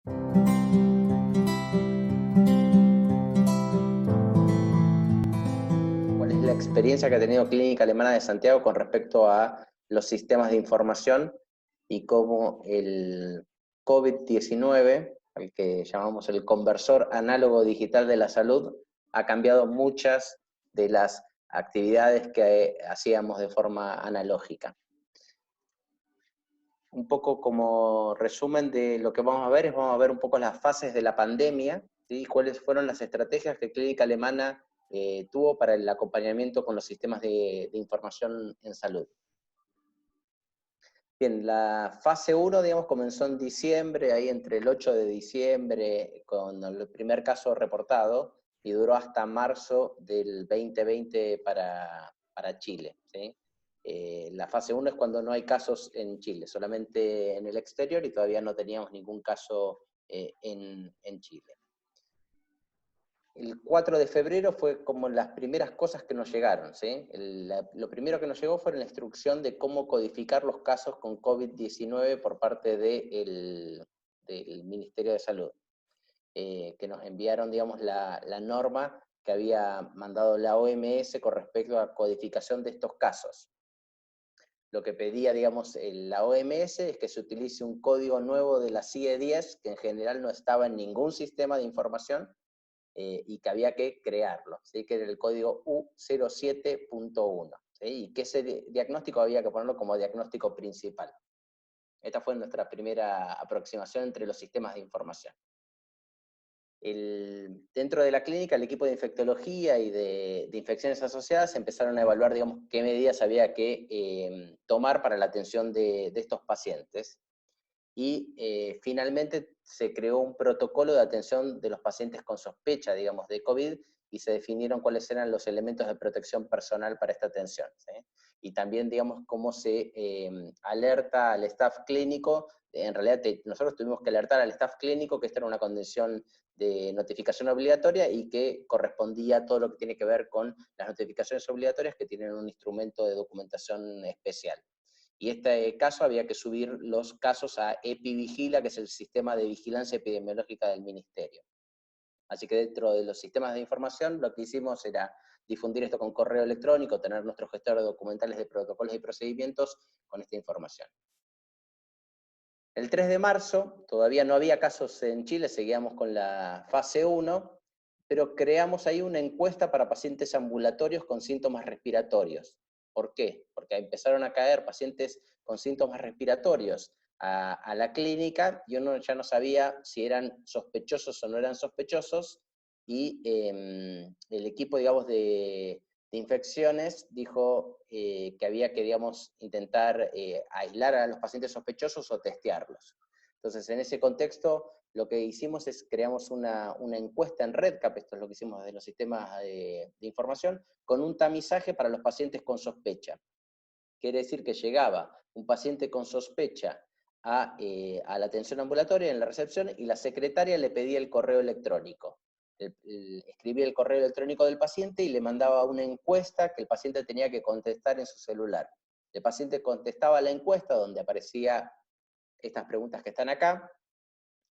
¿Cuál es la experiencia que ha tenido Clínica Alemana de Santiago con respecto a los sistemas de información y cómo el COVID-19, al que llamamos el conversor análogo digital de la salud, ha cambiado muchas de las actividades que hacíamos de forma analógica? Un poco como resumen de lo que vamos a ver un poco las fases de la pandemia, ¿sí? Cuáles fueron las estrategias que Clínica Alemana tuvo para el acompañamiento con los sistemas de información en salud. Bien, la fase 1, digamos, comenzó en diciembre, ahí entre el 8 de diciembre, con el primer caso reportado, y duró hasta marzo del 2020 para Chile, ¿sí? La fase 1 es cuando no hay casos en Chile, solamente en el exterior, y todavía no teníamos ningún caso en Chile. El 4 de febrero fue como las primeras cosas que nos llegaron, ¿sí? Lo primero que nos llegó fue la instrucción de cómo codificar los casos con COVID-19 por parte del Ministerio de Salud, que nos enviaron, digamos, la norma que había mandado la OMS con respecto a codificación de estos casos. Lo que pedía, digamos, la OMS es que se utilice un código nuevo de la CIE-10, que en general no estaba en ningún sistema de información, y que había que crearlo, ¿sí? Que era el código U07.1, ¿sí? Y que ese diagnóstico había que ponerlo como diagnóstico principal. Esta fue nuestra primera aproximación entre los sistemas de información. Dentro de la clínica, el equipo de infectología y de infecciones asociadas empezaron a evaluar, digamos, qué medidas había que tomar para la atención de estos pacientes. Y finalmente se creó un protocolo de atención de los pacientes con sospecha, digamos, de COVID, y se definieron cuáles eran los elementos de protección personal para esta atención, ¿sí? Y también, digamos, cómo se alerta al staff clínico. En realidad nosotros tuvimos que alertar al staff clínico que esta era una condición de notificación obligatoria y que correspondía a todo lo que tiene que ver con las notificaciones obligatorias, que tienen un instrumento de documentación especial. Y este caso había que subir los casos a EpiVigila, que es el sistema de vigilancia epidemiológica del Ministerio. Así que dentro de los sistemas de información lo que hicimos era difundir esto con correo electrónico, tener nuestro gestor de documentales de protocolos y procedimientos con esta información. El 3 de marzo, todavía no había casos en Chile, seguíamos con la fase 1, pero creamos ahí una encuesta para pacientes ambulatorios con síntomas respiratorios. ¿Por qué? Porque empezaron a caer pacientes con síntomas respiratorios a la clínica y uno ya no sabía si eran sospechosos o no eran sospechosos, y el equipo, digamos, de infecciones dijo que había que, digamos, intentar aislar a los pacientes sospechosos o testearlos. Entonces, en ese contexto, lo que hicimos es creamos una encuesta en REDCap, esto es lo que hicimos desde los sistemas de información, con un tamizaje para los pacientes con sospecha. Quiere decir que llegaba un paciente con sospecha a la atención ambulatoria en la recepción, y la secretaria le pedía el correo electrónico. Escribía el correo electrónico del paciente y le mandaba una encuesta que el paciente tenía que contestar en su celular. El paciente contestaba la encuesta donde aparecía estas preguntas que están acá,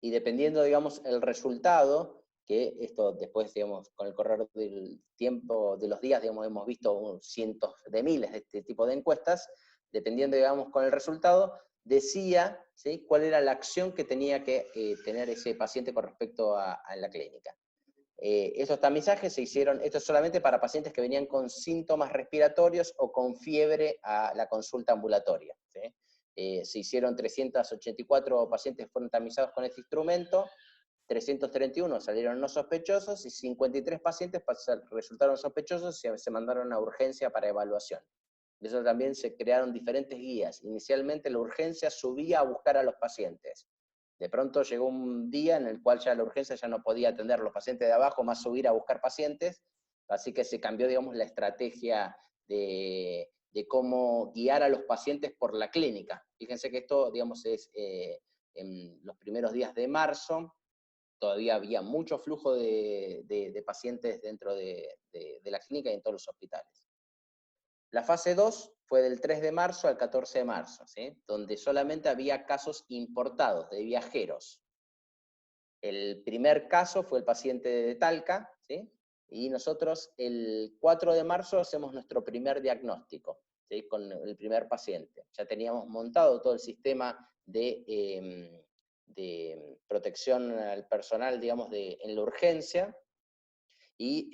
y dependiendo, digamos, el resultado, que esto después, digamos, con el correr del tiempo, de los días, digamos, hemos visto cientos de miles de este tipo de encuestas, dependiendo, digamos, con el resultado, decía, ¿sí?, cuál era la acción que tenía que tener ese paciente con respecto a la clínica. Estos tamizajes se hicieron, esto es solamente para pacientes que venían con síntomas respiratorios o con fiebre a la consulta ambulatoria, ¿sí? Se hicieron 384 pacientes que fueron tamizados con este instrumento, 331 salieron no sospechosos y 53 pacientes resultaron sospechosos y se mandaron a urgencia para evaluación. De eso también se crearon diferentes guías. Inicialmente la urgencia subía a buscar a los pacientes. De pronto llegó un día en el cual ya la urgencia ya no podía atender a los pacientes de abajo, más subir a buscar pacientes, así que se cambió, digamos, la estrategia de cómo guiar a los pacientes por la clínica. Fíjense que esto, digamos, es en los primeros días de marzo, todavía había mucho flujo de pacientes dentro de la clínica y en todos los hospitales. La fase 2 fue del 3 de marzo al 14 de marzo, ¿sí?, donde solamente había casos importados de viajeros. El primer caso fue el paciente de Talca, ¿sí? Y nosotros el 4 de marzo hacemos nuestro primer diagnóstico, ¿sí? Con el primer paciente. Ya teníamos montado todo el sistema de protección al personal, digamos, en la urgencia, y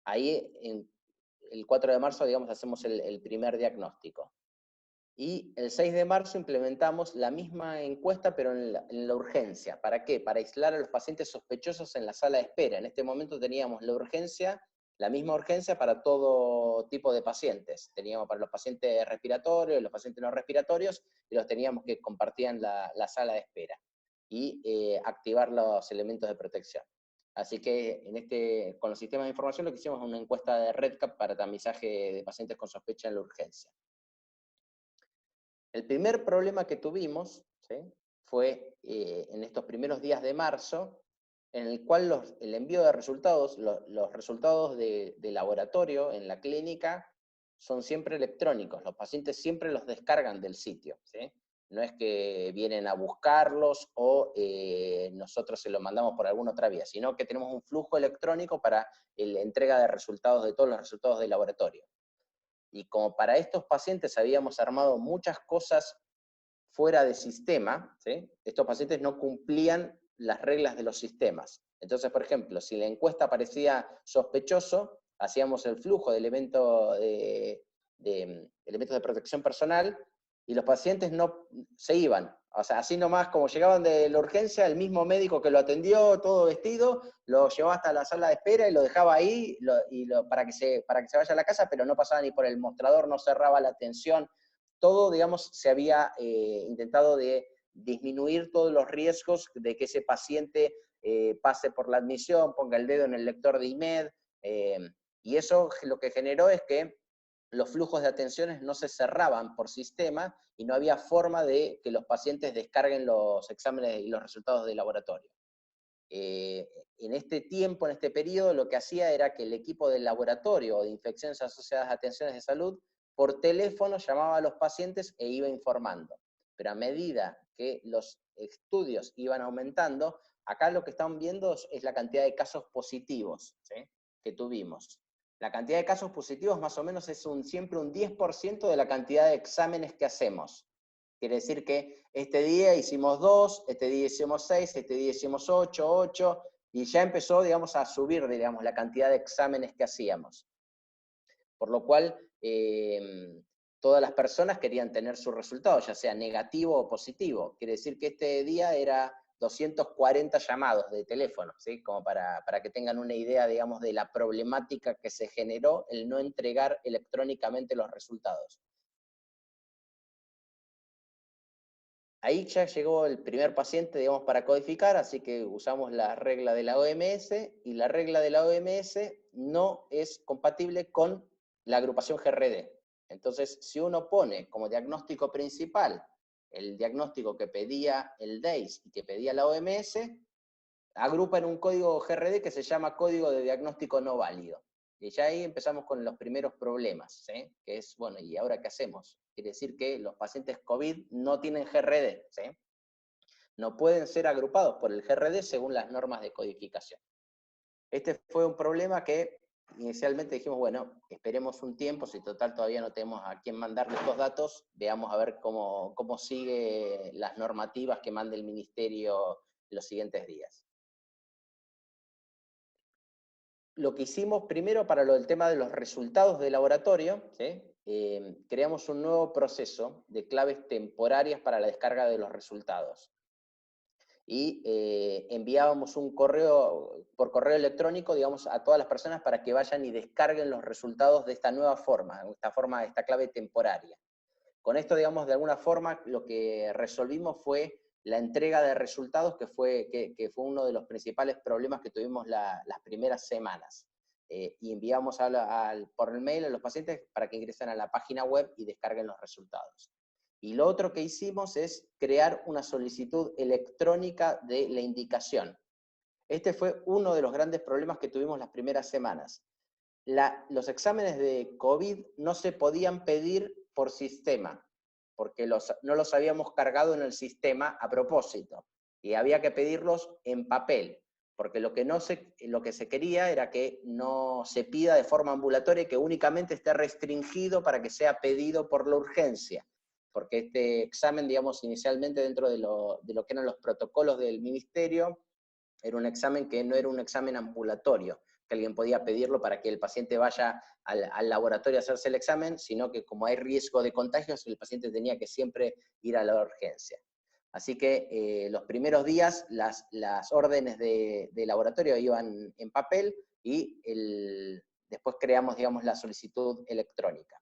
ahí el 4 de marzo, digamos, hacemos el primer diagnóstico. Y el 6 de marzo implementamos la misma encuesta, pero en la urgencia. ¿Para qué? Para aislar a los pacientes sospechosos en la sala de espera. En este momento teníamos la urgencia, la misma urgencia para todo tipo de pacientes. Teníamos para los pacientes respiratorios, los pacientes no respiratorios, y los teníamos que compartían la sala de espera. Y activar los elementos de protección. Así que con los sistemas de información lo que hicimos es una encuesta de REDCap para tamizaje de pacientes con sospecha en la urgencia. El primer problema que tuvimos, ¿sí?, fue en estos primeros días de marzo, en el cual el envío de resultados, los resultados de laboratorio en la clínica son siempre electrónicos, los pacientes siempre los descargan del sitio, ¿sí? No es que vienen a buscarlos o nosotros se los mandamos por alguna otra vía, sino que tenemos un flujo electrónico para la entrega de resultados, de todos los resultados del laboratorio. Y como para estos pacientes habíamos armado muchas cosas fuera de sistema, ¿sí?, estos pacientes no cumplían las reglas de los sistemas. Entonces, por ejemplo, si la encuesta parecía sospechoso, hacíamos el flujo de elementos de protección personal y los pacientes no se iban. O sea, así nomás, como llegaban de la urgencia, el mismo médico que lo atendió, todo vestido, lo llevaba hasta la sala de espera y lo dejaba ahí para que se vaya a la casa, pero no pasaba ni por el mostrador, no cerraba la atención. Todo, digamos, se había intentado de disminuir todos los riesgos de que ese paciente pase por la admisión, ponga el dedo en el lector de IMED, y eso lo que generó es que los flujos de atenciones no se cerraban por sistema y no había forma de que los pacientes descarguen los exámenes y los resultados de laboratorio. En este tiempo, en este periodo, lo que hacía era que el equipo del laboratorio de infecciones asociadas a atenciones de salud, por teléfono llamaba a los pacientes e iba informando. Pero a medida que los estudios iban aumentando, acá lo que están viendo es la cantidad de casos positivos, ¿sí?, que tuvimos. La cantidad de casos positivos más o menos es siempre un 10% de la cantidad de exámenes que hacemos. Quiere decir que este día hicimos 2, este día hicimos 6, este día hicimos 8, y ya empezó, digamos, a subir, digamos, la cantidad de exámenes que hacíamos. Por lo cual, todas las personas querían tener su resultado, ya sea negativo o positivo. Quiere decir que este día era 240 llamados de teléfono, ¿sí?, como para que tengan una idea, digamos, de la problemática que se generó el no entregar electrónicamente los resultados. Ahí ya llegó el primer paciente, digamos, para codificar, así que usamos la regla de la OMS, y la regla de la OMS no es compatible con la agrupación GRD. Entonces, si uno pone como diagnóstico principal el diagnóstico que pedía el DEIS y que pedía la OMS, agrupa en un código GRD que se llama código de diagnóstico no válido. Y ya ahí empezamos con los primeros problemas, ¿sí?, que es, bueno, ¿y ahora qué hacemos? Quiere decir que los pacientes COVID no tienen GRD, ¿sí? No pueden ser agrupados por el GRD según las normas de codificación. Este fue un problema que inicialmente dijimos, bueno, esperemos un tiempo, si total todavía no tenemos a quién mandarle estos datos, veamos a ver cómo sigue las normativas que mande el ministerio los siguientes días. Lo que hicimos primero para lo del tema de los resultados de laboratorio, ¿sí?, creamos un nuevo proceso de claves temporarias para la descarga de los resultados. Y enviábamos un correo, por correo electrónico, digamos, a todas las personas para que vayan y descarguen los resultados de esta nueva forma, esta clave temporaria. Con esto, digamos, de alguna forma, lo que resolvimos fue la entrega de resultados, que fue uno de los principales problemas que tuvimos las primeras semanas. Y enviamos por el mail a los pacientes para que ingresen a la página web y descarguen los resultados. Y lo otro que hicimos es crear una solicitud electrónica de la indicación. Este fue uno de los grandes problemas que tuvimos las primeras semanas. Los exámenes de COVID no se podían pedir por sistema, porque no los habíamos cargado en el sistema a propósito. y había que pedirlos en papel, porque lo que se quería era que no se pida de forma ambulatoria, que únicamente esté restringido para que sea pedido por la urgencia, porque este examen, digamos, inicialmente dentro de lo que eran los protocolos del ministerio, era un examen que no era un examen ambulatorio, que alguien podía pedirlo para que el paciente vaya al laboratorio a hacerse el examen, sino que como hay riesgo de contagios, el paciente tenía que siempre ir a la urgencia. Así que los primeros días las órdenes de laboratorio iban en papel y después creamos, digamos, la solicitud electrónica.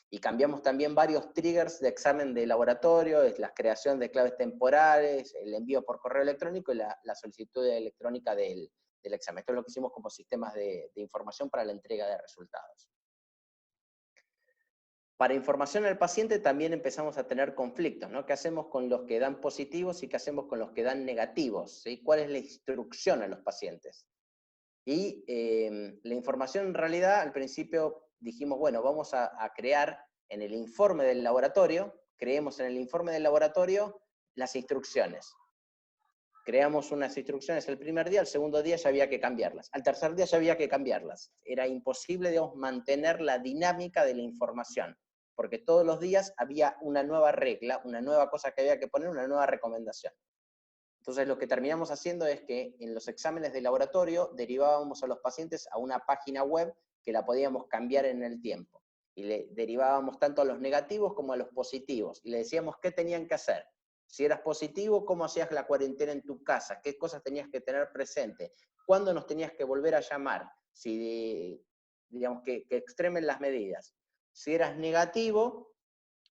Y cambiamos también varios triggers de examen de laboratorio, es la creación de claves temporales, el envío por correo electrónico y la solicitud electrónica del examen. Esto es lo que hicimos como sistemas de información para la entrega de resultados. Para información al paciente también empezamos a tener conflictos, ¿no? ¿Qué hacemos con los que dan positivos y qué hacemos con los que dan negativos? ¿Sí? ¿Cuál es la instrucción a los pacientes? Y la información en realidad, al principio dijimos, bueno, vamos a crear en el informe del laboratorio, creemos en el informe del laboratorio las instrucciones. Creamos unas instrucciones el primer día, el segundo día ya había que cambiarlas. Al tercer día ya había que cambiarlas. Era imposible, digamos, mantener la dinámica de la información, porque todos los días había una nueva regla, una nueva cosa que había que poner, una nueva recomendación. Entonces lo que terminamos haciendo es que en los exámenes de laboratorio derivábamos a los pacientes a una página web que la podíamos cambiar en el tiempo. Y le derivábamos tanto a los negativos como a los positivos. Y le decíamos qué tenían que hacer. Si eras positivo, ¿cómo hacías la cuarentena en tu casa? ¿Qué cosas tenías que tener presente? ¿Cuándo nos tenías que volver a llamar? Si, digamos, que extremen las medidas. Si eras negativo,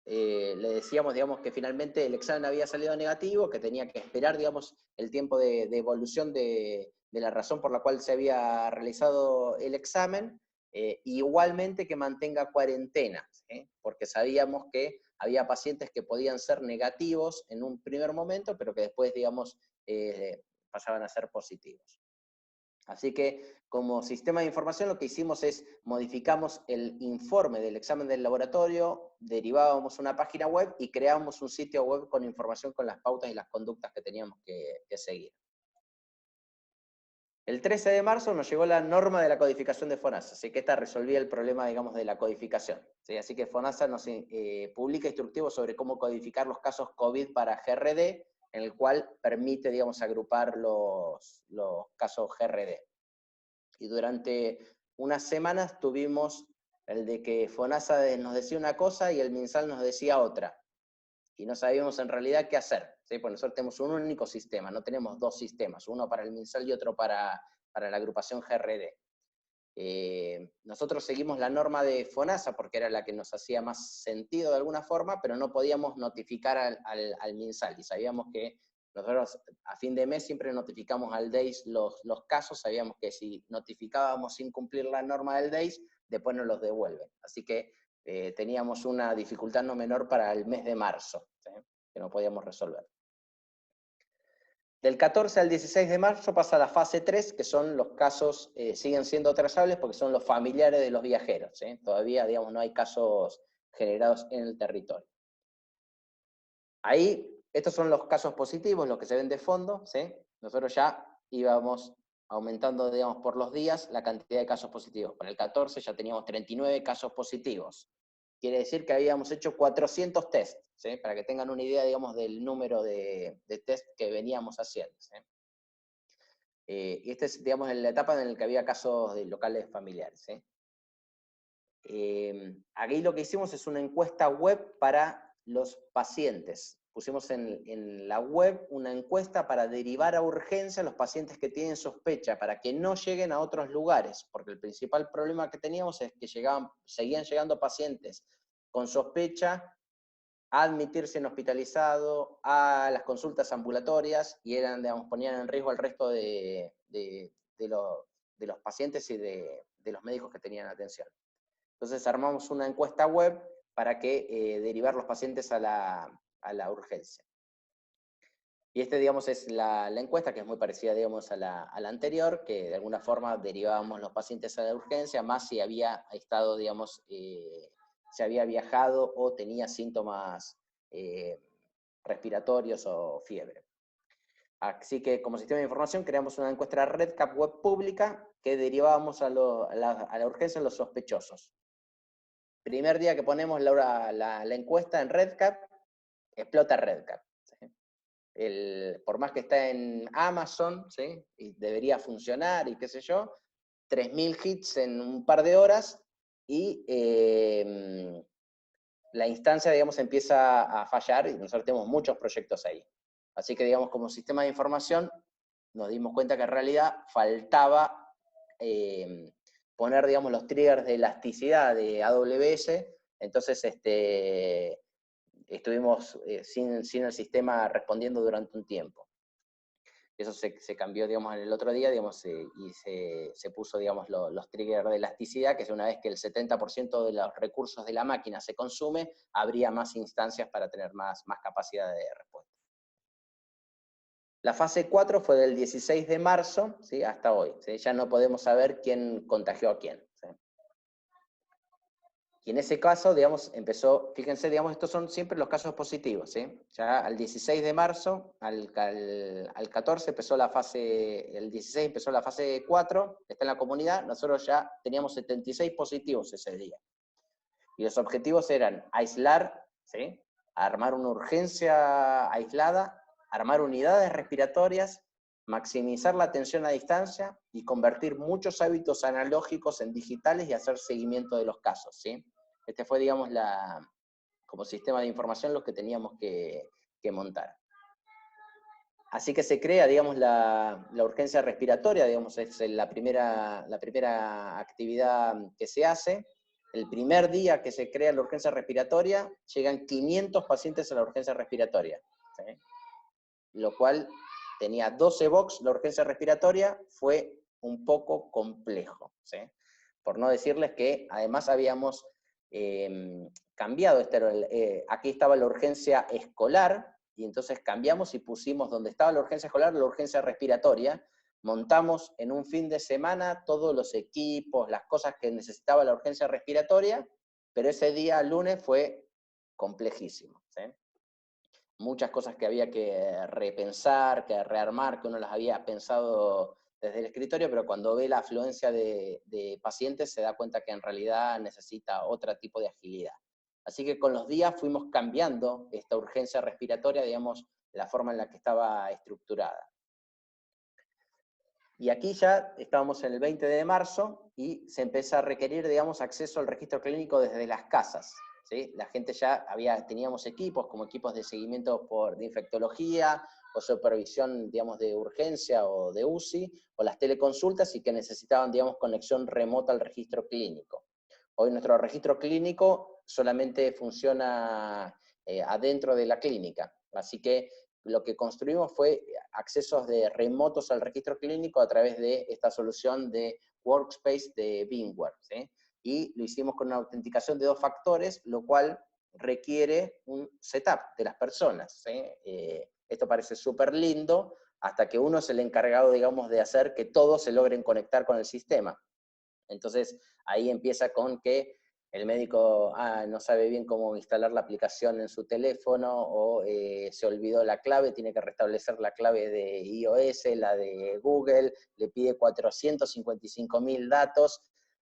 le decíamos, digamos, que finalmente el examen había salido negativo, que tenía que esperar, digamos, el tiempo de evolución de la razón por la cual se había realizado el examen, igualmente que mantenga cuarentena, ¿sí? Porque sabíamos que había pacientes que podían ser negativos en un primer momento, pero que después, digamos, pasaban a ser positivos. Así que como sistema de información lo que hicimos es modificamos el informe del examen del laboratorio, derivábamos una página web y creábamos un sitio web con información con las pautas y las conductas que teníamos que seguir. El 13 de marzo nos llegó la norma de la codificación de FONASA, así que esta resolvía el problema, digamos, de la codificación, ¿sí? Así que FONASA nos publica instructivos sobre cómo codificar los casos COVID para GRD, en el cual permite, digamos, agrupar los casos GRD. Y durante unas semanas tuvimos el de que FONASA nos decía una cosa y el MinSal nos decía otra. Y no sabíamos en realidad qué hacer, ¿sí? Porque nosotros tenemos un único sistema, no tenemos dos sistemas, uno para el MinSal y otro para la agrupación GRD. Nosotros seguimos la norma de FONASA porque era la que nos hacía más sentido de alguna forma, pero no podíamos notificar al MinSal, y sabíamos que nosotros a fin de mes siempre notificamos al DEIS los casos, sabíamos que si notificábamos sin cumplir la norma del DEIS, después nos los devuelven. Así que teníamos una dificultad no menor para el mes de marzo, ¿sí? Que no podíamos resolver. Del 14 al 16 de marzo pasa la fase 3, que son los casos, siguen siendo trazables porque son los familiares de los viajeros, ¿sí? Todavía, digamos, no hay casos generados en el territorio. Ahí, estos son los casos positivos, los que se ven de fondo, ¿sí? Nosotros ya íbamos aumentando, digamos, por los días la cantidad de casos positivos. Para el 14 ya teníamos 39 casos positivos. Quiere decir que habíamos hecho 400 test, ¿sí? Para que tengan una idea, digamos, del número de test que veníamos haciendo, ¿sí? Y esta es, digamos, en la etapa en la que había casos de locales familiares, ¿sí? Aquí lo que hicimos es una encuesta web para los pacientes. Pusimos en la web una encuesta para derivar a urgencia a los pacientes que tienen sospecha, para que no lleguen a otros lugares, porque el principal problema que teníamos es que seguían llegando pacientes con sospecha a admitirse en hospitalizado, a las consultas ambulatorias, y eran, digamos, ponían en riesgo al resto de los pacientes y de los médicos que tenían atención. Entonces armamos una encuesta web para que derivar los pacientes a la urgencia. Y digamos, es la encuesta, que es muy parecida, digamos, a la anterior, que de alguna forma derivábamos los pacientes a la urgencia, más si había estado, digamos, se había viajado o tenía síntomas respiratorios o fiebre. Así que como sistema de información creamos una encuesta REDCap web pública que derivábamos a la urgencia de los sospechosos. Primer día que ponemos la encuesta en REDCap, explota REDCap. ¿Sí? Por más que está en Amazon, ¿sí? Y debería funcionar y qué sé yo, 3.000 hits en un par de horas y la instancia, digamos, empieza a fallar y nosotros tenemos muchos proyectos ahí. Así que, digamos, como sistema de información, nos dimos cuenta que en realidad faltaba poner, digamos, los triggers de elasticidad de AWS, entonces estuvimos sin el sistema respondiendo durante un tiempo. Eso se cambió, digamos, el otro día, digamos, y se puso, digamos, los triggers de elasticidad, que es una vez que el 70% de los recursos de la máquina se consume, habría más instancias para tener más capacidad de respuesta. La fase 4 fue del 16 de marzo, ¿sí? Hasta hoy. ¿Sí? Ya no podemos saber quién contagió a quién. ¿Sí? Y en ese caso, digamos, empezó, fíjense, digamos, estos son siempre los casos positivos, ¿sí? Ya al 16 de marzo, al 14 empezó la fase, el 16 empezó la fase 4, está en la comunidad, nosotros ya teníamos 76 positivos ese día. Y los objetivos eran aislar, ¿sí? Armar una urgencia aislada, armar unidades respiratorias, maximizar la atención a distancia y convertir muchos hábitos analógicos en digitales y hacer seguimiento de los casos, ¿sí? Este fue, digamos, como sistema de información los que teníamos que montar. Así que se crea, digamos, la urgencia respiratoria, digamos, es la primera actividad que se hace. El primer día que se crea la urgencia respiratoria, llegan 500 pacientes a la urgencia respiratoria, ¿sí? Lo cual tenía 12 box, la urgencia respiratoria, fue un poco complejo, ¿sí? Por no decirles que además habíamos cambiado, aquí estaba la urgencia escolar, y entonces cambiamos y pusimos donde estaba la urgencia escolar, la urgencia respiratoria, montamos en un fin de semana todos los equipos, las cosas que necesitaba la urgencia respiratoria, pero ese día, lunes, fue complejísimo, ¿sí? Muchas cosas que había que repensar, que rearmar, que uno las había pensado desde el escritorio, pero cuando ve la afluencia de pacientes se da cuenta que en realidad necesita otro tipo de agilidad. Así que con los días fuimos cambiando esta urgencia respiratoria, digamos, la forma en la que estaba estructurada. Y aquí ya estábamos en el 20 de marzo y se empieza a requerir, digamos, acceso al registro clínico desde las casas. ¿Sí? La gente ya teníamos equipos, como equipos de seguimiento de infectología, o supervisión, digamos, de urgencia o de UCI, o las teleconsultas, y que necesitaban, digamos, conexión remota al registro clínico. Hoy nuestro registro clínico solamente funciona adentro de la clínica, así que lo que construimos fue accesos remotos al registro clínico a través de esta solución de Workspace de VMware, ¿sí? Y lo hicimos con una autenticación de 2 factores, lo cual requiere un setup de las personas, ¿sí? Esto parece súper lindo, hasta que uno es el encargado, digamos, de hacer que todos se logren conectar con el sistema. Entonces, ahí empieza con que el médico no sabe bien cómo instalar la aplicación en su teléfono, o se olvidó la clave, tiene que restablecer la clave de iOS, la de Google, le pide 455.000 datos,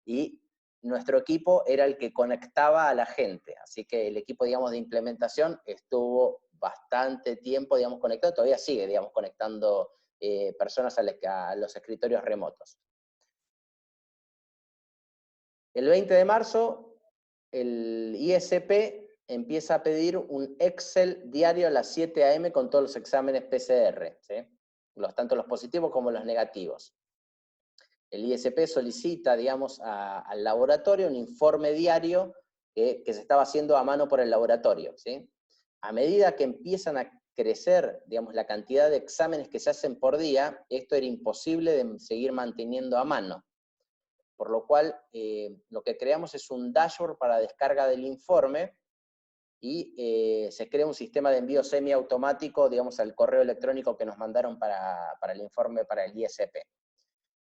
y nuestro equipo era el que conectaba a la gente. Así que el equipo, digamos, de implementación estuvo bastante tiempo, digamos, conectado, todavía sigue, digamos, conectando personas a los escritorios remotos. El 20 de marzo, el ISP empieza a pedir un Excel diario a las 7 a.m. con todos los exámenes PCR, ¿sí? Tanto los positivos como los negativos. El ISP solicita, digamos, al laboratorio un informe diario que se estaba haciendo a mano por el laboratorio, ¿sí? A medida que empiezan a crecer, digamos, la cantidad de exámenes que se hacen por día, esto era imposible de seguir manteniendo a mano. Por lo cual, lo que creamos es un dashboard para descarga del informe, y se crea un sistema de envío semiautomático, digamos, al correo electrónico que nos mandaron para el informe para el ISP.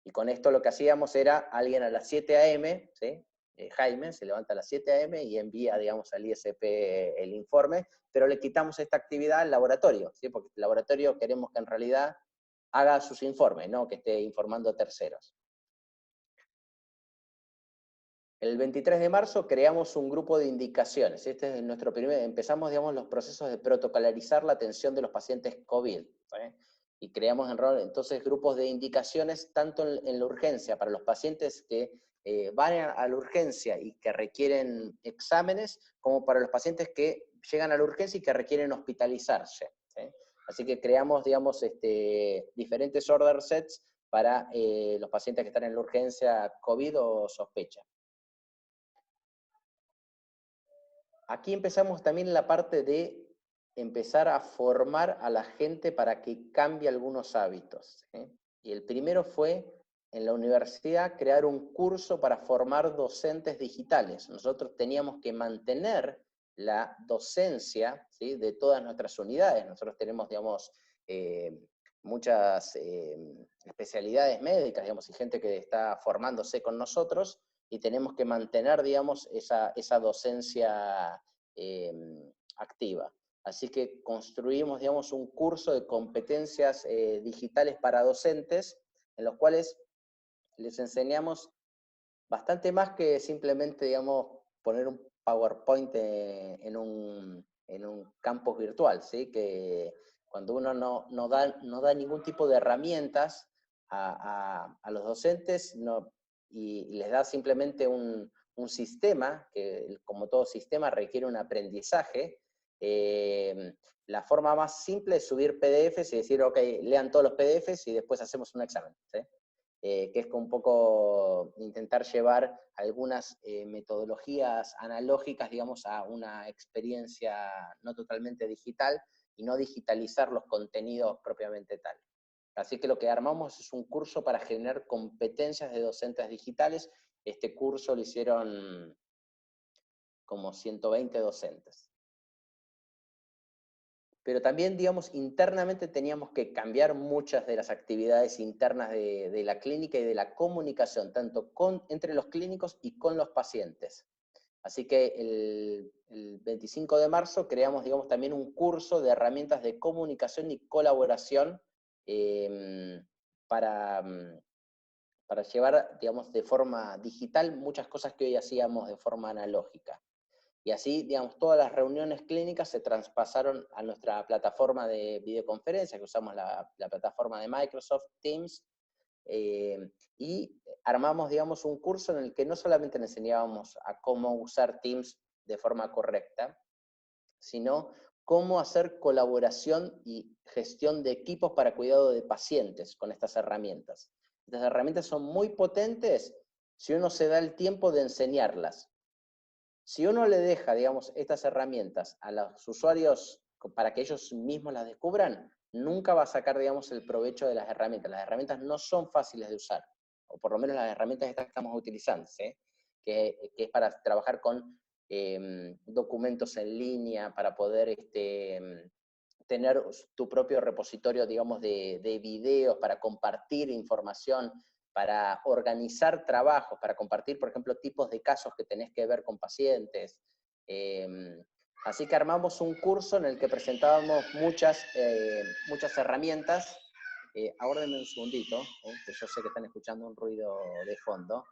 Y con esto lo que hacíamos era, alguien a las 7 a.m., ¿sí? Jaime se levanta a las 7 a.m. y envía, digamos, al ISP el informe, pero le quitamos esta actividad al laboratorio, ¿sí? Porque el laboratorio queremos que en realidad haga sus informes, no que esté informando a terceros. El 23 de marzo creamos un grupo de indicaciones. Este es nuestro empezamos, digamos, los procesos de protocolarizar la atención de los pacientes COVID. ¿Sí? Y creamos entonces grupos de indicaciones tanto en la urgencia para los pacientes que van a la urgencia y que requieren exámenes, como para los pacientes que llegan a la urgencia y que requieren hospitalizarse. ¿Sí? Así que creamos, digamos, diferentes order sets para los pacientes que están en la urgencia COVID o sospecha. Aquí empezamos también la parte de empezar a formar a la gente para que cambie algunos hábitos. Y el primero fue, en la universidad, crear un curso para formar docentes digitales. Nosotros teníamos que mantener la docencia, ¿sí?, de todas nuestras unidades. Nosotros tenemos, digamos, muchas especialidades médicas, digamos, y gente que está formándose con nosotros, y tenemos que mantener, digamos, esa docencia activa. Así que construimos, digamos, un curso de competencias digitales para docentes, en los cuales les enseñamos bastante más que simplemente, digamos, poner un PowerPoint en un campus virtual, ¿sí? Que cuando uno no da ningún tipo de herramientas a los docentes, y les da simplemente un sistema, que como todo sistema requiere un aprendizaje, la forma más simple es subir PDFs y decir, ok, lean todos los PDFs y después hacemos un examen, ¿sí? Que es un poco intentar llevar algunas metodologías analógicas, digamos, a una experiencia no totalmente digital, y no digitalizar los contenidos propiamente tal. Así que lo que armamos es un curso para generar competencias de docentes digitales. Este curso lo hicieron como 120 docentes. Pero también, digamos, internamente teníamos que cambiar muchas de las actividades internas de la clínica y de la comunicación, tanto entre los clínicos y con los pacientes. Así que el 25 de marzo creamos, digamos, también un curso de herramientas de comunicación y colaboración para llevar, digamos, de forma digital muchas cosas que hoy hacíamos de forma analógica. Y así, digamos, todas las reuniones clínicas se traspasaron a nuestra plataforma de videoconferencia, que usamos la plataforma de Microsoft Teams, y armamos, digamos, un curso en el que no solamente le enseñábamos a cómo usar Teams de forma correcta, sino cómo hacer colaboración y gestión de equipos para cuidado de pacientes con estas herramientas. Estas herramientas son muy potentes si uno se da el tiempo de enseñarlas. Si uno le deja, digamos, estas herramientas a los usuarios para que ellos mismos las descubran, nunca va a sacar, digamos, el provecho de las herramientas. Las herramientas no son fáciles de usar, o por lo menos las herramientas estas que estamos utilizando, ¿sí? que es para trabajar con documentos en línea, para poder tener tu propio repositorio, digamos, de videos, para compartir información, para organizar trabajos, para compartir, por ejemplo, tipos de casos que tenés que ver con pacientes. Así que armamos un curso en el que presentábamos muchas herramientas. Aguárdenme un segundito, que yo sé que están escuchando un ruido de fondo.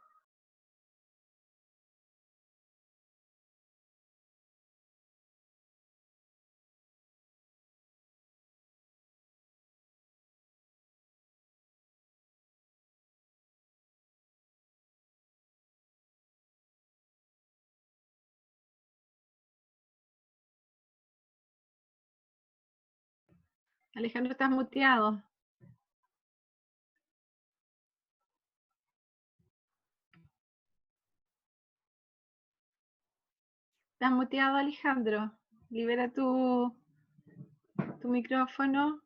Alejandro, estás muteado. Estás muteado, Alejandro. Libera tu micrófono.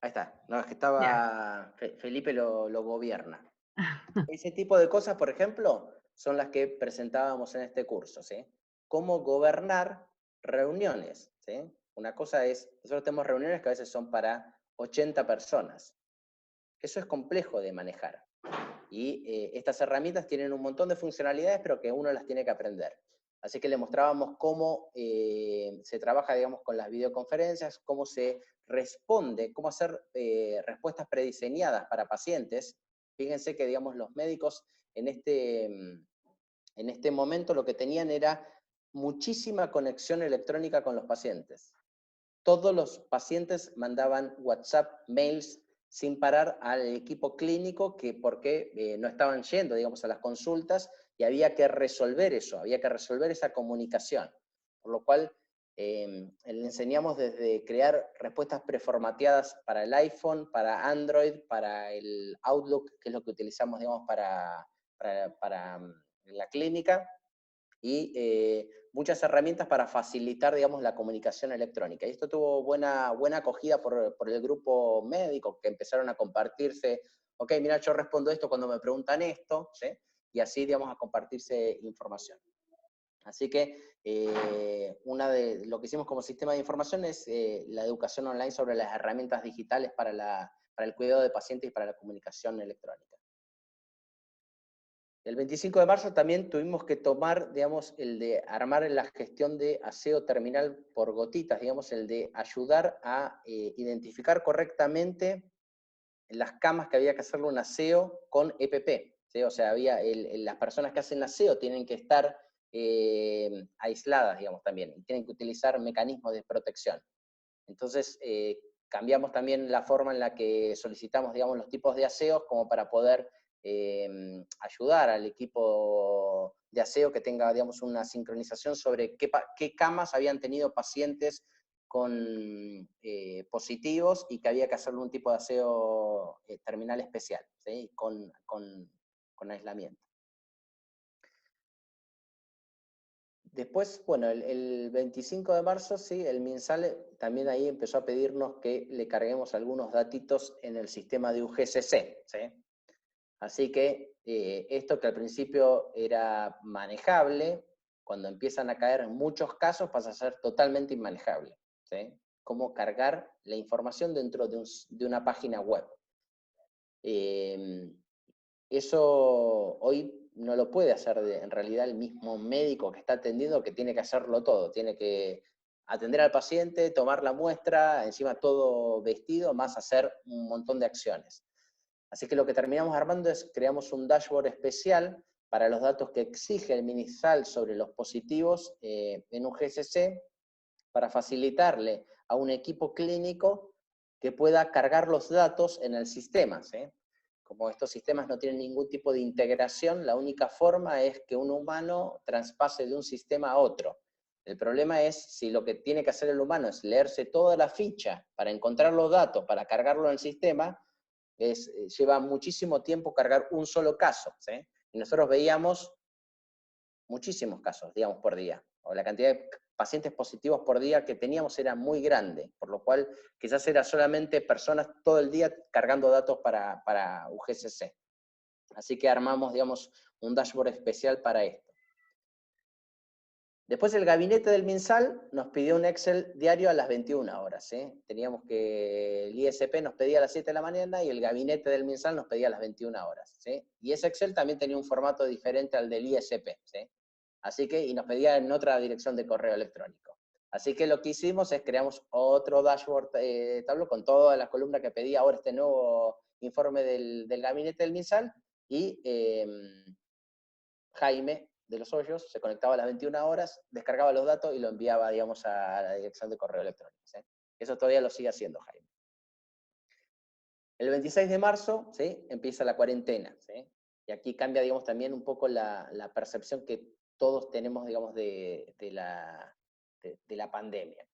Ahí está. No, es que estaba... Felipe lo gobierna. Ese tipo de cosas, por ejemplo, son las que presentábamos en este curso, ¿sí? Cómo gobernar reuniones, ¿sí? Una cosa es, nosotros tenemos reuniones que a veces son para 80 personas. Eso es complejo de manejar. Y estas herramientas tienen un montón de funcionalidades, pero que uno las tiene que aprender. Así que le mostrábamos cómo se trabaja, digamos, con las videoconferencias, cómo se responde, cómo hacer respuestas prediseñadas para pacientes. Fíjense que, digamos, los médicos en este momento lo que tenían era muchísima conexión electrónica con los pacientes. Todos los pacientes mandaban WhatsApp, mails, sin parar al equipo clínico, porque no estaban yendo, digamos, a las consultas, y había que resolver eso, había que resolver esa comunicación. Por lo cual, le enseñamos desde crear respuestas preformateadas para el iPhone, para Android, para el Outlook, que es lo que utilizamos, digamos, para la clínica, y muchas herramientas para facilitar, digamos, la comunicación electrónica. Y esto tuvo buena acogida por el grupo médico, que empezaron a compartirse, ok, mira, yo respondo esto cuando me preguntan esto, ¿sí? Y así, digamos, a compartirse información. Así que una de lo que hicimos como sistema de información es la educación online sobre las herramientas digitales para el cuidado de pacientes y para la comunicación electrónica. El 25 de marzo también tuvimos que tomar, digamos, el de armar la gestión de aseo terminal por gotitas, digamos, el de ayudar a identificar correctamente las camas que había que hacerle un aseo con EPP, ¿sí? O sea, las personas que hacen aseo tienen que estar aisladas, digamos, también, y tienen que utilizar mecanismos de protección. Entonces, cambiamos también la forma en la que solicitamos, digamos, los tipos de aseos como para poder ayudar al equipo de aseo que tenga, digamos, una sincronización sobre qué camas habían tenido pacientes con positivos y que había que hacerle un tipo de aseo terminal especial, ¿sí? con aislamiento. Después, bueno, el 25 de marzo, sí, el MinSal también ahí empezó a pedirnos que le carguemos algunos datitos en el sistema de UGCC, ¿sí? Así que esto que al principio era manejable, cuando empiezan a caer muchos casos pasa a ser totalmente inmanejable, ¿sí? Cómo cargar la información dentro de una página web. Eso hoy no lo puede hacer en realidad el mismo médico que está atendiendo, que tiene que hacerlo todo, tiene que atender al paciente, tomar la muestra, encima todo vestido, más hacer un montón de acciones. Así que lo que terminamos armando es, creamos un dashboard especial para los datos que exige el MinSal sobre los positivos en un GCC, para facilitarle a un equipo clínico que pueda cargar los datos en el sistema, ¿sí? Como estos sistemas no tienen ningún tipo de integración, la única forma es que un humano traspase de un sistema a otro. El problema es si lo que tiene que hacer el humano es leerse toda la ficha para encontrar los datos, para cargarlo en el sistema, lleva muchísimo tiempo cargar un solo caso, ¿sí? Y nosotros veíamos muchísimos casos, digamos, por día. O la cantidad de pacientes positivos por día que teníamos era muy grande, por lo cual quizás era solamente personas todo el día cargando datos para UGCC. Así que armamos, digamos, un dashboard especial para esto. Después el gabinete del MinSal nos pidió un Excel diario a las 21 horas. ¿Sí? Teníamos que, el ISP nos pedía a las 7 de la mañana y el gabinete del MinSal nos pedía a las 21 horas. ¿Sí? Y ese Excel también tenía un formato diferente al del ISP. ¿Sí? Así que, y nos pedía en otra dirección de correo electrónico. Así que lo que hicimos es creamos otro dashboard tablo con todas las columnas que pedía ahora este nuevo informe del gabinete del MinSal, y Jaime de los Hoyos se conectaba a las 21 horas, descargaba los datos y lo enviaba, digamos, a la dirección de correo electrónico. ¿Sí? Eso todavía lo sigue haciendo Jaime. El 26 de marzo, ¿sí? Empieza la cuarentena, ¿sí? Y aquí cambia, digamos, también un poco la percepción que todos tenemos, digamos, de la pandemia.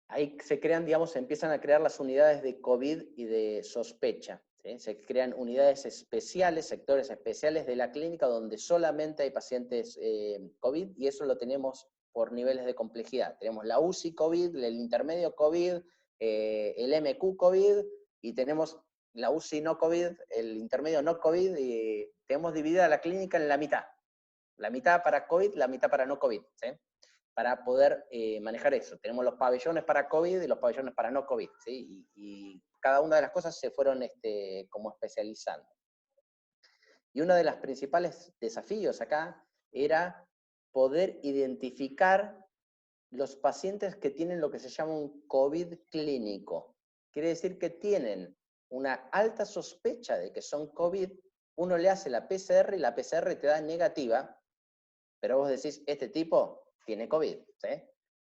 Ahí se crean, digamos, se empiezan a crear las unidades de COVID y de sospecha. ¿Sí? Se crean unidades especiales, sectores especiales de la clínica donde solamente hay pacientes COVID, y eso lo tenemos por niveles de complejidad. Tenemos la UCI COVID, el intermedio COVID, el MQ COVID, y tenemos la UCI no COVID, el intermedio no COVID, y tenemos dividida la clínica en la mitad. La mitad para COVID, la mitad para no COVID. ¿Sí? Para poder manejar eso. Tenemos los pabellones para COVID y los pabellones para no COVID, ¿sí? Y cada una de las cosas se fueron como especializando. Y uno de los principales desafíos acá era poder identificar los pacientes que tienen lo que se llama un COVID clínico. Quiere decir que tienen una alta sospecha de que son COVID, uno le hace la PCR y la PCR te da negativa, pero vos decís, este tipo tiene COVID, ¿sí?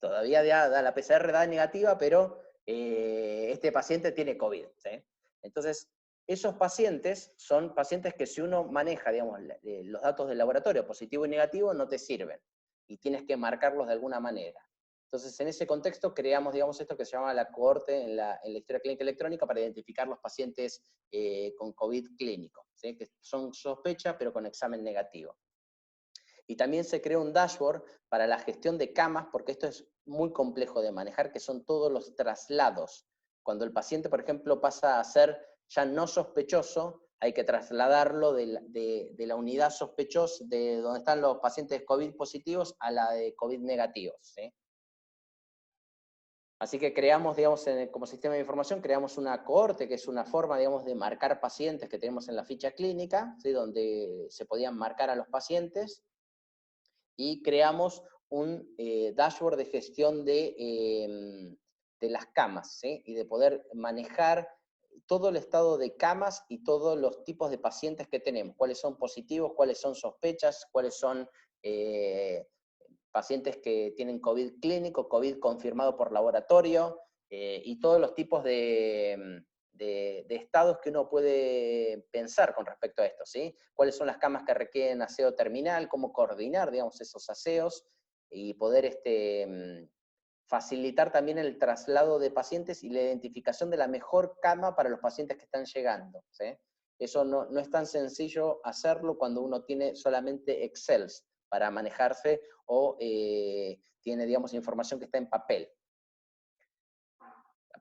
Todavía da la PCR da negativa, pero este paciente tiene COVID, ¿sí? Entonces, esos pacientes son pacientes que si uno maneja, digamos, los datos del laboratorio, positivo y negativo, no te sirven, y tienes que marcarlos de alguna manera. Entonces, en ese contexto creamos, digamos, esto que se llama la cohorte en la historia clínica electrónica para identificar los pacientes con COVID clínico, ¿sí? Que son sospecha, pero con examen negativo. Y también se creó un dashboard para la gestión de camas, porque esto es muy complejo de manejar, que son todos los traslados. Cuando el paciente, por ejemplo, pasa a ser ya no sospechoso, hay que trasladarlo de la unidad sospechosa, de donde están los pacientes COVID positivos, a la de COVID negativos, ¿sí? Así que creamos, digamos, como sistema de información, creamos una cohorte, que es una forma, digamos, de marcar pacientes que tenemos en la ficha clínica, ¿sí? Donde se podían marcar a los pacientes, y creamos un dashboard de gestión de las camas, ¿sí? Y de poder manejar todo el estado de camas y todos los tipos de pacientes que tenemos, cuáles son positivos, cuáles son sospechas, cuáles son pacientes que tienen COVID clínico, COVID confirmado por laboratorio, y todos los tipos de estados que uno puede pensar con respecto a esto, ¿sí? Cuáles son las camas que requieren aseo terminal, cómo coordinar, digamos, esos aseos, y poder facilitar también el traslado de pacientes y la identificación de la mejor cama para los pacientes que están llegando, ¿sí? Eso no es tan sencillo hacerlo cuando uno tiene solamente Excel para manejarse o tiene, digamos, información que está en papel.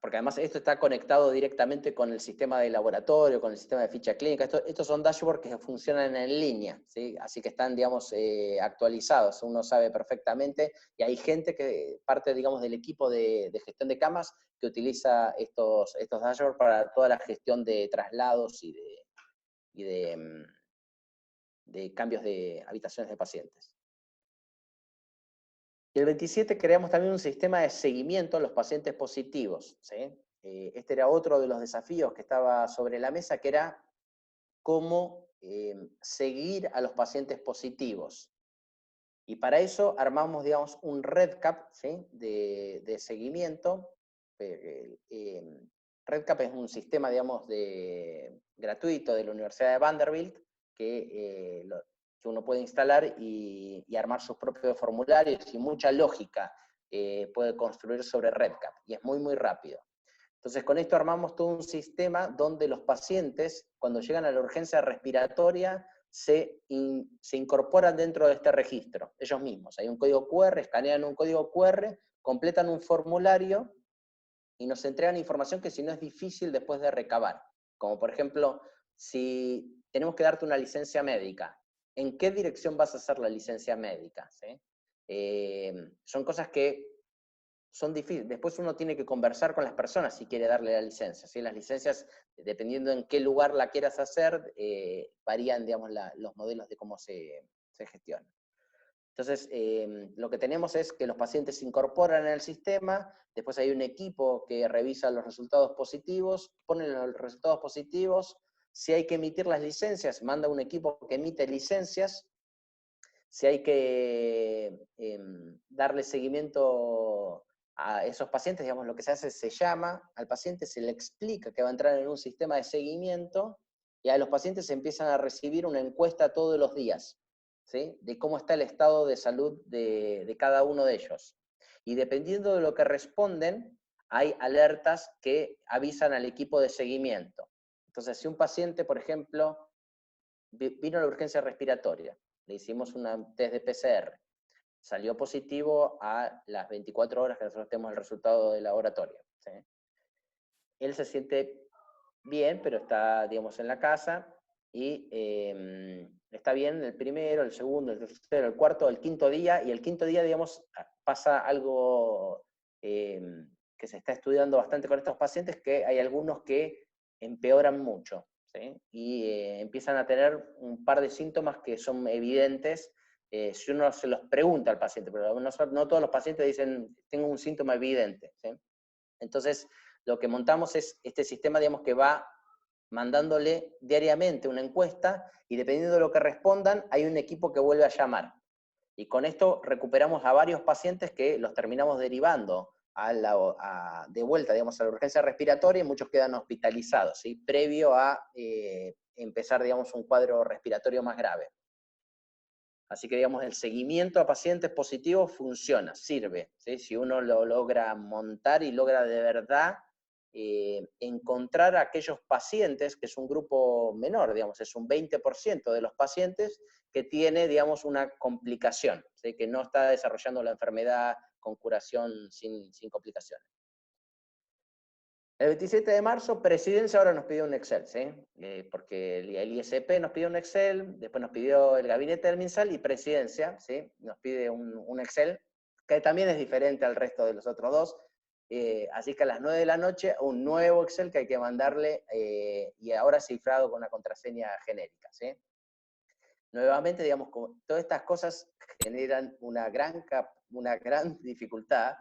Porque además esto está conectado directamente con el sistema de laboratorio, con el sistema de ficha clínica. Estos son dashboards que funcionan en línea, ¿sí? Así que están, digamos, actualizados, uno sabe perfectamente, y hay gente que parte, digamos, del equipo de gestión de camas que utiliza estos dashboards para toda la gestión de traslados y de cambios de habitaciones de pacientes. Y el 27 creamos también un sistema de seguimiento a los pacientes positivos, ¿sí? Este era otro de los desafíos que estaba sobre la mesa, que era cómo seguir a los pacientes positivos. Y para eso armamos, digamos, un REDCap, ¿sí? de seguimiento. REDCap es un sistema, digamos, gratuito de la Universidad de Vanderbilt, que uno puede instalar y armar sus propios formularios, y mucha lógica puede construir sobre REDCap, y es muy, muy rápido. Entonces, con esto armamos todo un sistema donde los pacientes, cuando llegan a la urgencia respiratoria, se incorporan dentro de este registro, ellos mismos. Hay un código QR, escanean un código QR, completan un formulario y nos entregan información que si no es difícil después de recabar. Como por ejemplo, si tenemos que darte una licencia médica, ¿en qué dirección vas a hacer la licencia médica? ¿Sí? Son cosas que son difíciles. Después uno tiene que conversar con las personas si quiere darle la licencia, ¿sí? Las licencias, dependiendo en qué lugar la quieras hacer, varían, digamos, los modelos de cómo se gestionan. Entonces, lo que tenemos es que los pacientes se incorporan en el sistema, después hay un equipo que revisa los resultados positivos, pone los resultados positivos, si hay que emitir las licencias, manda un equipo que emite licencias, si hay que darle seguimiento a esos pacientes, digamos, lo que se hace es se llama al paciente, se le explica que va a entrar en un sistema de seguimiento, y a los pacientes empiezan a recibir una encuesta todos los días, ¿sí? De cómo está el estado de salud de cada uno de ellos. Y dependiendo de lo que responden, hay alertas que avisan al equipo de seguimiento. Entonces, si un paciente, por ejemplo, vino a la urgencia respiratoria, le hicimos un test de PCR, salió positivo a las 24 horas que nosotros tenemos el resultado del laboratorio, ¿sí? Él se siente bien, pero está, digamos, en la casa, y está bien el primero, el segundo, el tercero, el cuarto, el quinto día, y el quinto día, digamos, pasa algo que se está estudiando bastante con estos pacientes, que hay algunos que empeoran mucho, ¿sí? Y empiezan a tener un par de síntomas que son evidentes, si uno se los pregunta al paciente, pero no todos los pacientes dicen, tengo un síntoma evidente, ¿sí? Entonces, lo que montamos es este sistema, digamos, que va mandándole diariamente una encuesta, y dependiendo de lo que respondan, hay un equipo que vuelve a llamar. Y con esto recuperamos a varios pacientes que los terminamos derivando de vuelta, digamos, a la urgencia respiratoria, y muchos quedan hospitalizados, ¿sí? Previo a empezar, digamos, un cuadro respiratorio más grave. Así que, digamos, el seguimiento a pacientes positivos funciona, sirve, ¿sí? Si uno lo logra montar y logra de verdad encontrar a aquellos pacientes, que es un grupo menor, digamos, es un 20% de los pacientes que tiene, digamos, una complicación, ¿sí? Que no está desarrollando la enfermedad con curación sin complicaciones. El 27 de marzo, Presidencia ahora nos pidió un Excel, ¿sí? Porque el ISP nos pidió un Excel, después nos pidió el Gabinete del MinSal, y Presidencia, ¿sí? Nos pide un Excel, que también es diferente al resto de los otros dos. Así que a las 9 de la noche, un nuevo Excel que hay que mandarle, y ahora cifrado con una contraseña genérica, ¿sí? Nuevamente, digamos, todas estas cosas generan una gran dificultad.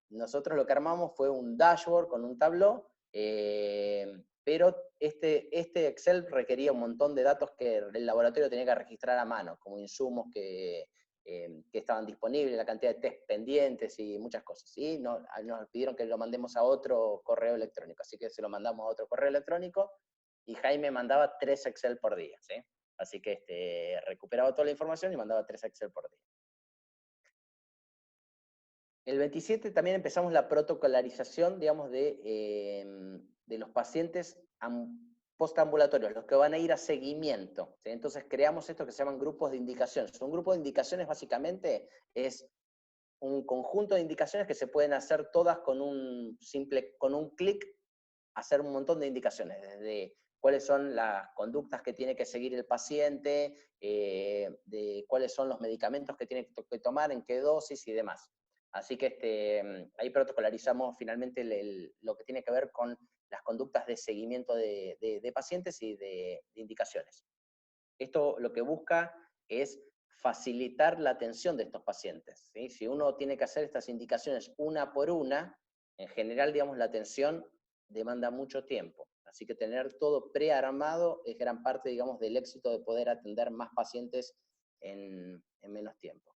Nosotros lo que armamos fue un dashboard con un tableau, pero este Excel requería un montón de datos que el laboratorio tenía que registrar a mano, como insumos que estaban disponibles, la cantidad de test pendientes y muchas cosas. ¿Sí? Nos pidieron que lo mandemos a otro correo electrónico, así que se lo mandamos a otro correo electrónico, y Jaime mandaba 3 Excel por día, ¿sí? Así que recuperaba toda la información y mandaba 3 Excel por día. El 27 también empezamos la protocolarización, digamos, de los pacientes postambulatorios, los que van a ir a seguimiento, ¿sí? Entonces creamos esto que se llaman grupos de indicaciones. Un grupo de indicaciones básicamente es un conjunto de indicaciones que se pueden hacer todas con un clic, hacer un montón de indicaciones, desde cuáles son las conductas que tiene que seguir el paciente, de cuáles son los medicamentos que tiene que tomar, en qué dosis y demás. Así que ahí protocolarizamos finalmente lo que tiene que ver con las conductas de seguimiento de pacientes y de indicaciones. Esto lo que busca es facilitar la atención de estos pacientes, ¿sí? Si uno tiene que hacer estas indicaciones una por una, en general, digamos, la atención demanda mucho tiempo. Así que tener todo prearmado es gran parte, digamos, del éxito de poder atender más pacientes en menos tiempo.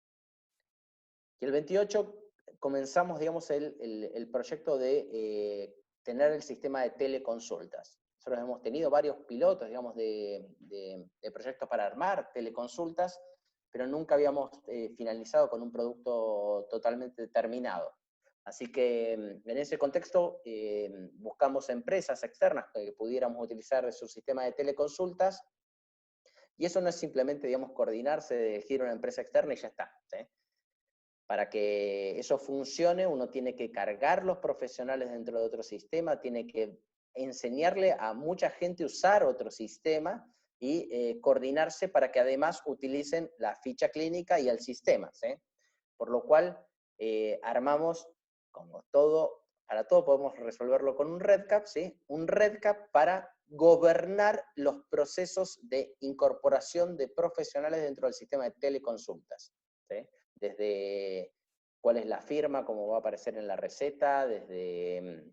Y el 28 comenzamos, digamos, el proyecto de tener el sistema de teleconsultas. Nosotros hemos tenido varios pilotos, digamos, de proyectos para armar teleconsultas, pero nunca habíamos finalizado con un producto totalmente terminado. Así que en ese contexto buscamos empresas externas que pudiéramos utilizar su sistema de teleconsultas, y eso no es simplemente, digamos, coordinarse, de elegir una empresa externa y ya está, ¿sí? Para que eso funcione, uno tiene que cargar los profesionales dentro de otro sistema, tiene que enseñarle a mucha gente a usar otro sistema, y coordinarse para que además utilicen la ficha clínica y el sistema, ¿sí? Por lo cual armamos, como todo, para todo podemos resolverlo con un REDCap, ¿sí? Un REDCap para gobernar los procesos de incorporación de profesionales dentro del sistema de teleconsultas, ¿sí? Desde cuál es la firma, cómo va a aparecer en la receta, desde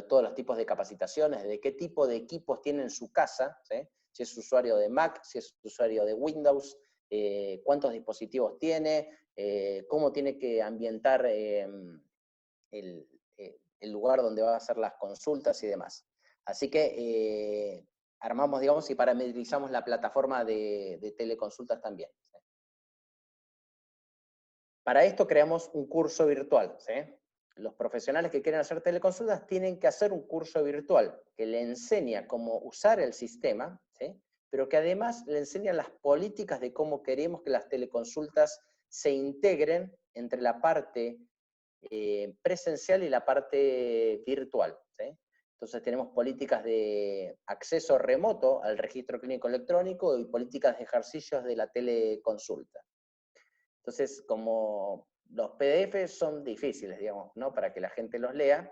todos los tipos de capacitaciones, de qué tipo de equipos tiene en su casa, ¿sí? Si es usuario de Mac, si es usuario de Windows, cuántos dispositivos tiene, cómo tiene que ambientar el lugar donde va a hacer las consultas y demás. Así que armamos, digamos, y parametrizamos la plataforma de teleconsultas también. Para esto creamos un curso virtual, ¿sí? Los profesionales que quieren hacer teleconsultas tienen que hacer un curso virtual que le enseña cómo usar el sistema, ¿sí? Pero que además le enseña las políticas de cómo queremos que las teleconsultas se integren entre la parte presencial y la parte virtual, ¿sí? Entonces tenemos políticas de acceso remoto al registro clínico electrónico y políticas de ejercicios de la teleconsulta. Entonces, como los PDF son difíciles, digamos, ¿no? Para que la gente los lea,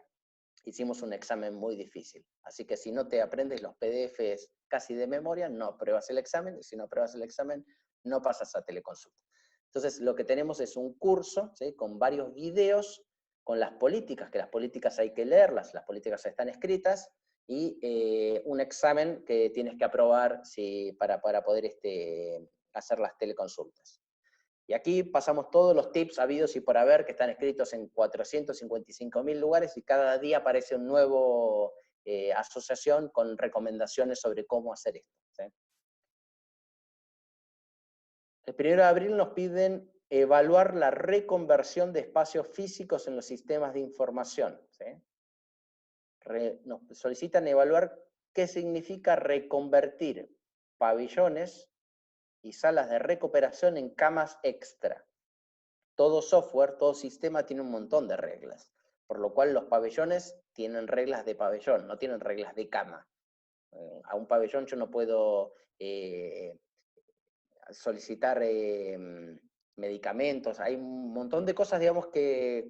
hicimos un examen muy difícil. Así que si no te aprendes los PDFs casi de memoria, no apruebas el examen, y si no apruebas el examen, no pasas a teleconsulta. Entonces lo que tenemos es un curso, ¿sí?, con varios videos, con las políticas, que las políticas hay que leerlas, las políticas están escritas, y un examen que tienes que aprobar para poder hacer las teleconsultas. Y aquí pasamos todos los tips habidos y por haber, que están escritos en 455.000 lugares, y cada día aparece un nuevo asociación con recomendaciones sobre cómo hacer esto, ¿sí? El 1 de abril nos piden evaluar la reconversión de espacios físicos en los sistemas de información, ¿sí? Nos solicitan evaluar qué significa reconvertir pabellones y salas de recuperación en camas extra. Todo software, todo sistema tiene un montón de reglas, por lo cual los pabellones tienen reglas de pabellón, no tienen reglas de cama. A un pabellón yo no puedo solicitar medicamentos, hay un montón de cosas, digamos, que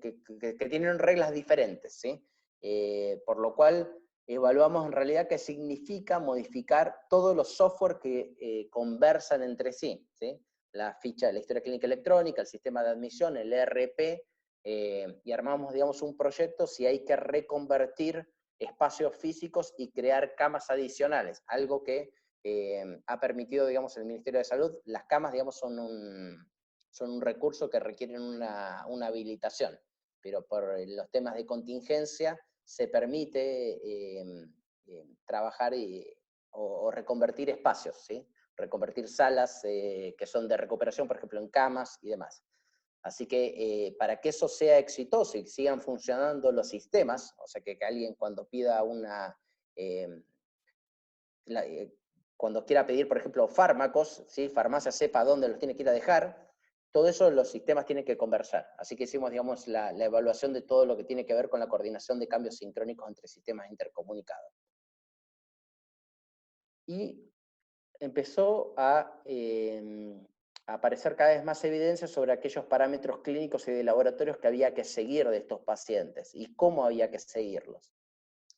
tienen reglas diferentes, ¿sí? Por lo cual evaluamos en realidad qué significa modificar todos los software que conversan entre sí, ¿sí? La ficha de la historia clínica electrónica, el sistema de admisión, el ERP, y armamos, digamos, un proyecto si hay que reconvertir espacios físicos y crear camas adicionales, algo que ha permitido, digamos, el Ministerio de Salud. Las camas, digamos, son un recurso que requieren una habilitación, pero por los temas de contingencia se permite trabajar o reconvertir espacios, ¿sí? Reconvertir salas que son de recuperación, por ejemplo, en camas y demás. Así que para que eso sea exitoso y sigan funcionando los sistemas, o sea, que alguien cuando pida cuando quiera pedir, por ejemplo, fármacos, ¿sí?, farmacia sepa dónde los tiene que ir a dejar, todo eso los sistemas tienen que conversar. Así que hicimos, digamos, la evaluación de todo lo que tiene que ver con la coordinación de cambios sincrónicos entre sistemas intercomunicados. Y empezó a aparecer cada vez más evidencia sobre aquellos parámetros clínicos y de laboratorios que había que seguir de estos pacientes y cómo había que seguirlos.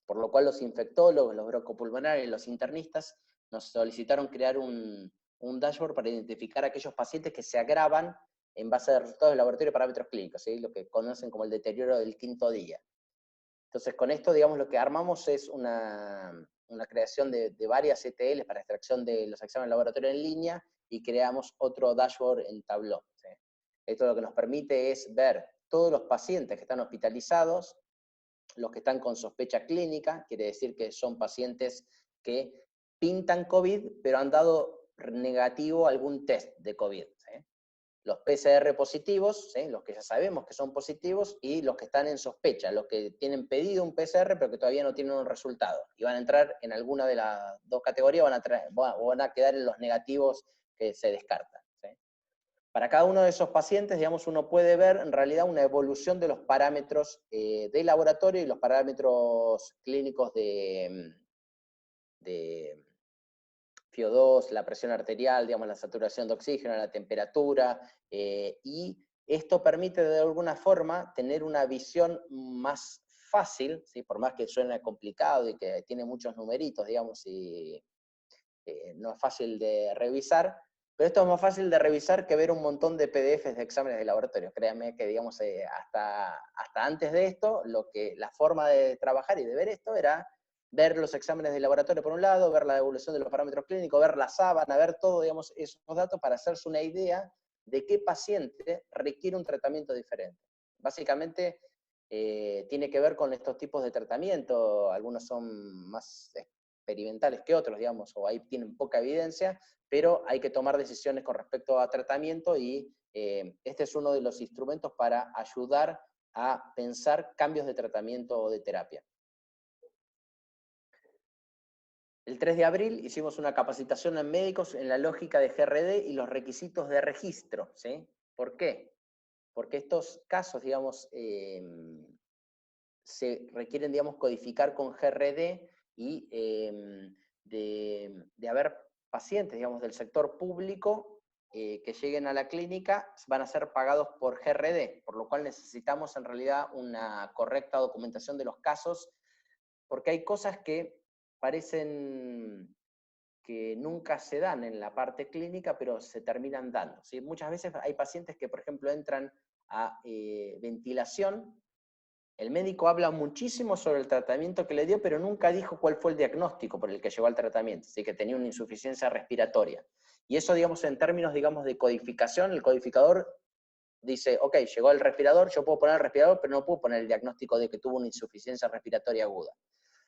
Por lo cual los infectólogos, los broncopulmonares y los internistas nos solicitaron crear un dashboard para identificar aquellos pacientes que se agravan en base a resultados de laboratorio y parámetros clínicos, ¿sí?, lo que conocen como el deterioro del quinto día. Entonces, con esto, digamos, lo que armamos es una creación de varias ETLs para extracción de los exámenes de laboratorio en línea, y creamos otro dashboard en Tableau, ¿sí? Esto lo que nos permite es ver todos los pacientes que están hospitalizados, los que están con sospecha clínica, quiere decir que son pacientes que pintan COVID, pero han dado negativo algún test de COVID, ¿sí? Los PCR positivos, ¿sí?, los que ya sabemos que son positivos, y los que están en sospecha, los que tienen pedido un PCR pero que todavía no tienen un resultado, y van a entrar en alguna de las dos categorías, o van a quedar en los negativos que se descartan, ¿sí? Para cada uno de esos pacientes, digamos, uno puede ver en realidad una evolución de los parámetros de laboratorio y los parámetros clínicos de FiO2, la presión arterial, digamos, la saturación de oxígeno, la temperatura, y esto permite de alguna forma tener una visión más fácil, ¿sí?, por más que suene complicado y que tiene muchos numeritos, digamos, y no es fácil de revisar, pero esto es más fácil de revisar que ver un montón de PDFs de exámenes de laboratorio. Créanme que, digamos, hasta antes de esto, la forma de trabajar y de ver esto era ver los exámenes de laboratorio por un lado, ver la evolución de los parámetros clínicos, ver la sábana, ver todo, digamos, esos datos para hacerse una idea de qué paciente requiere un tratamiento diferente. Básicamente tiene que ver con estos tipos de tratamiento, algunos son más experimentales que otros, digamos, o ahí tienen poca evidencia, pero hay que tomar decisiones con respecto a tratamiento, y este es uno de los instrumentos para ayudar a pensar cambios de tratamiento o de terapia. El 3 de abril hicimos una capacitación en médicos en la lógica de GRD y los requisitos de registro, ¿sí? ¿Por qué? Porque estos casos, digamos, se requieren, digamos, codificar con GRD, y de haber pacientes, digamos, del sector público que lleguen a la clínica, van a ser pagados por GRD, por lo cual necesitamos en realidad una correcta documentación de los casos, porque hay cosas que parecen que nunca se dan en la parte clínica, pero se terminan dando, ¿sí? Muchas veces hay pacientes que, por ejemplo, entran a ventilación. El médico habla muchísimo sobre el tratamiento que le dio, pero nunca dijo cuál fue el diagnóstico por el que llegó al tratamiento, así que tenía una insuficiencia respiratoria. Y eso, digamos, en términos, digamos, de codificación, el codificador dice, ok, llegó el respirador, yo puedo poner el respirador, pero no puedo poner el diagnóstico de que tuvo una insuficiencia respiratoria aguda.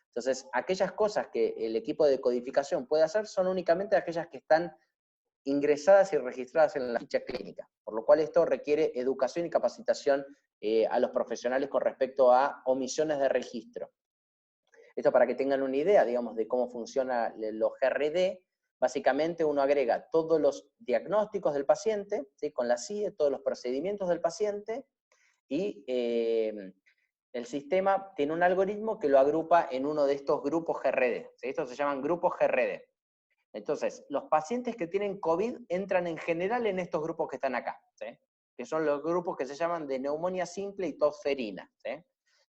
Entonces, aquellas cosas que el equipo de codificación puede hacer son únicamente aquellas que están ingresadas y registradas en la ficha clínica, por lo cual esto requiere educación y capacitación a los profesionales con respecto a omisiones de registro. Esto para que tengan una idea, digamos, de cómo funcionan los GRD. Básicamente uno agrega todos los diagnósticos del paciente, ¿sí? Con la CIE, todos los procedimientos del paciente, y el sistema tiene un algoritmo que lo agrupa en uno de estos grupos GRD. ¿Sí? Estos se llaman grupos GRD. Entonces, los pacientes que tienen COVID entran en general en estos grupos que están acá, ¿sí? Que son los grupos que se llaman de neumonía simple y tos ferina, ¿sí?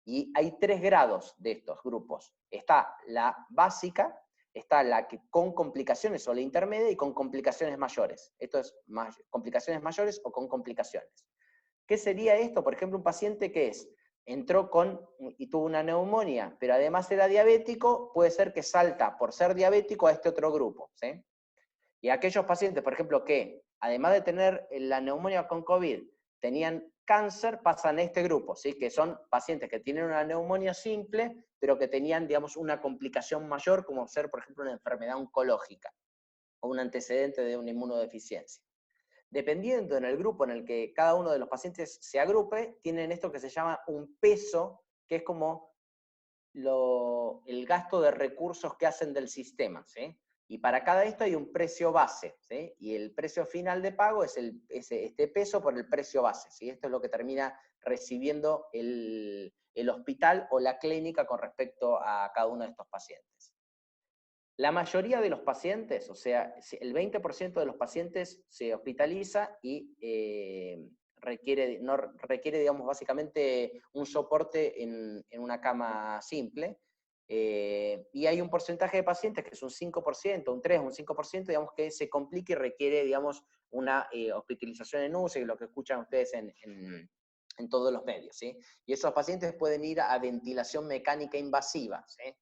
Y hay 3 grados de estos grupos. Está la básica, está la que con complicaciones o la intermedia y con complicaciones mayores. Esto es complicaciones mayores o con complicaciones. ¿Qué sería esto? Por ejemplo, un paciente que entró y tuvo una neumonía, pero además era diabético, puede ser que salta por ser diabético a este otro grupo, ¿sí? Y aquellos pacientes, por ejemplo, que además de tener la neumonía con COVID, tenían cáncer, pasan a este grupo, ¿sí? Que son pacientes que tienen una neumonía simple, pero que tenían, digamos, una complicación mayor, como ser, por ejemplo, una enfermedad oncológica o un antecedente de una inmunodeficiencia. Dependiendo en el grupo en el que cada uno de los pacientes se agrupe, tienen esto que se llama un peso, que es como el gasto de recursos que hacen del sistema, ¿sí? Y para cada esto hay un precio base, ¿sí? Y el precio final de pago es este peso por el precio base, ¿sí? Esto es lo que termina recibiendo el hospital o la clínica con respecto a cada uno de estos pacientes. La mayoría de los pacientes, o sea, el 20% de los pacientes se hospitaliza y no requiere, digamos, básicamente un soporte en una cama simple. Y hay un porcentaje de pacientes, que es un 5%, un 3, un 5%, digamos, que se complica y requiere, digamos, una hospitalización en UCI, lo que escuchan ustedes en todos los medios, ¿sí? Y esos pacientes pueden ir a ventilación mecánica invasiva, ¿sí?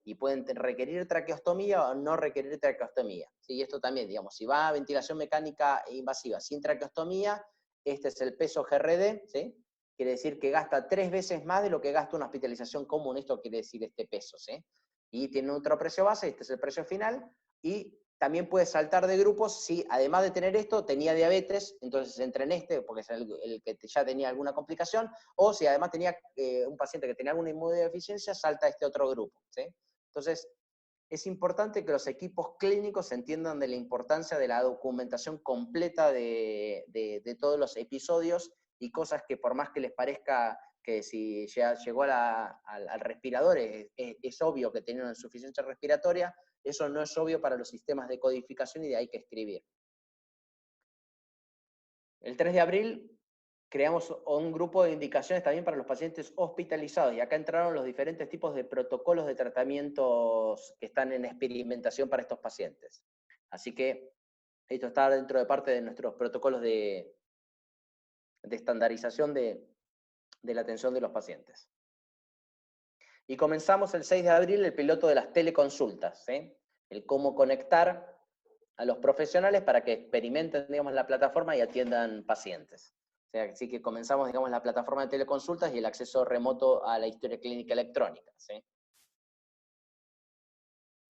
Y pueden requerir traqueostomía o no requerir traqueostomía. ¿Sí? Y esto también, digamos, si va a ventilación mecánica invasiva sin traqueostomía, este es el peso GRD, ¿sí? Quiere decir que gasta 3 veces más de lo que gasta una hospitalización común, esto quiere decir este peso, ¿sí? Y tiene otro precio base, este es el precio final, y también puede saltar de grupos si, además de tener esto, tenía diabetes, entonces entra en este, porque es el que ya tenía alguna complicación, o si además tenía un paciente que tenía alguna inmunodeficiencia, salta a este otro grupo, ¿sí? Entonces, es importante que los equipos clínicos entiendan de la importancia de la documentación completa de todos los episodios y cosas que por más que les parezca que si ya llegó al respirador es obvio que tiene una insuficiencia respiratoria, eso no es obvio para los sistemas de codificación y de ahí que escribir. El 3 de abril creamos un grupo de indicaciones también para los pacientes hospitalizados, y acá entraron los diferentes tipos de protocolos de tratamientos que están en experimentación para estos pacientes. Así que esto está dentro de parte de nuestros protocolos de estandarización de la atención de los pacientes. Y comenzamos el 6 de abril el piloto de las teleconsultas, ¿sí? El cómo conectar a los profesionales para que experimenten, digamos, la plataforma y atiendan pacientes. O sea, así que comenzamos, digamos, la plataforma de teleconsultas y el acceso remoto a la historia clínica electrónica, ¿sí?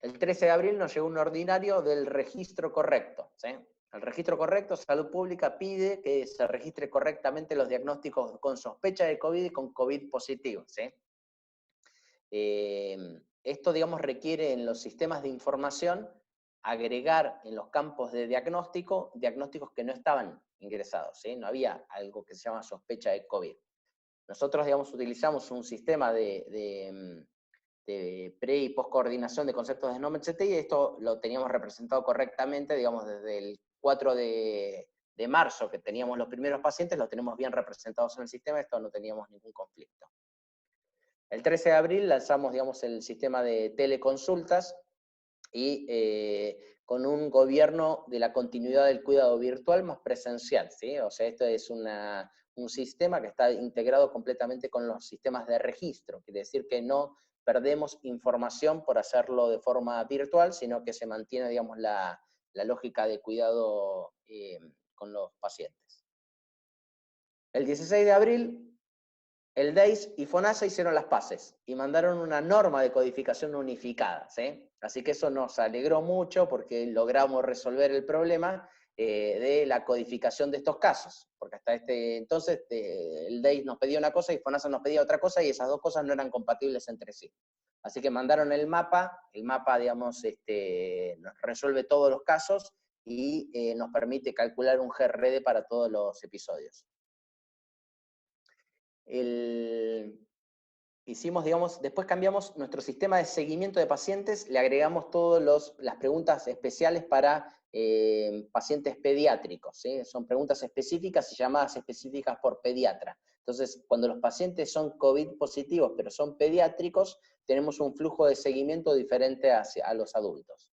El 13 de abril nos llegó un ordinario del registro correcto, ¿sí? El registro correcto, Salud Pública pide que se registre correctamente los diagnósticos con sospecha de COVID y con COVID positivo, ¿sí? Esto, digamos, requiere en los sistemas de información agregar en los campos de diagnóstico diagnósticos que no estaban ingresados, ¿sí? No había algo que se llama sospecha de COVID. Nosotros, digamos, utilizamos un sistema de pre- y post-coordinación de conceptos de NOM-HT, y esto lo teníamos representado correctamente, digamos, desde el 4 de marzo, que teníamos los primeros pacientes, los tenemos bien representados en el sistema, esto no teníamos ningún conflicto. El 13 de abril lanzamos, digamos, el sistema de teleconsultas, y con un gobierno de la continuidad del cuidado virtual más presencial, ¿sí? O sea, esto es un sistema que está integrado completamente con los sistemas de registro, quiere decir que no perdemos información por hacerlo de forma virtual, sino que se mantiene, digamos, la lógica de cuidado con los pacientes. El 16 de abril, el DEIS y FONASA hicieron las paces y mandaron una norma de codificación unificada, ¿sí? Así que eso nos alegró mucho porque logramos resolver el problema de la codificación de estos casos, porque hasta este entonces el DEIS nos pedía una cosa y FONASA nos pedía otra cosa y esas dos cosas no eran compatibles entre sí. Así que mandaron el mapa, digamos, nos resuelve todos los casos y nos permite calcular un GRD para todos los episodios. Hicimos, digamos, después cambiamos nuestro sistema de seguimiento de pacientes, le agregamos todas las preguntas especiales para pacientes pediátricos, ¿sí? Son preguntas específicas y llamadas específicas por pediatra. Entonces, cuando los pacientes son COVID positivos, pero son pediátricos, tenemos un flujo de seguimiento diferente a los adultos.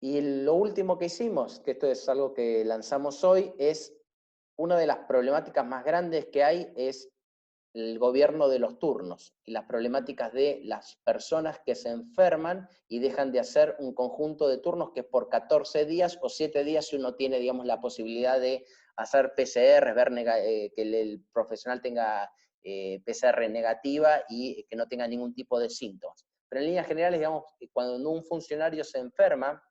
Y lo último que hicimos, que esto es algo que lanzamos hoy, es una de las problemáticas más grandes que hay es el gobierno de los turnos y las problemáticas de las personas que se enferman y dejan de hacer un conjunto de turnos que es por 14 días o 7 días si uno tiene, digamos, la posibilidad de hacer PCR, ver que el profesional tenga PCR negativa y que no tenga ningún tipo de síntomas. Pero en líneas generales, digamos, cuando un funcionario se enferma,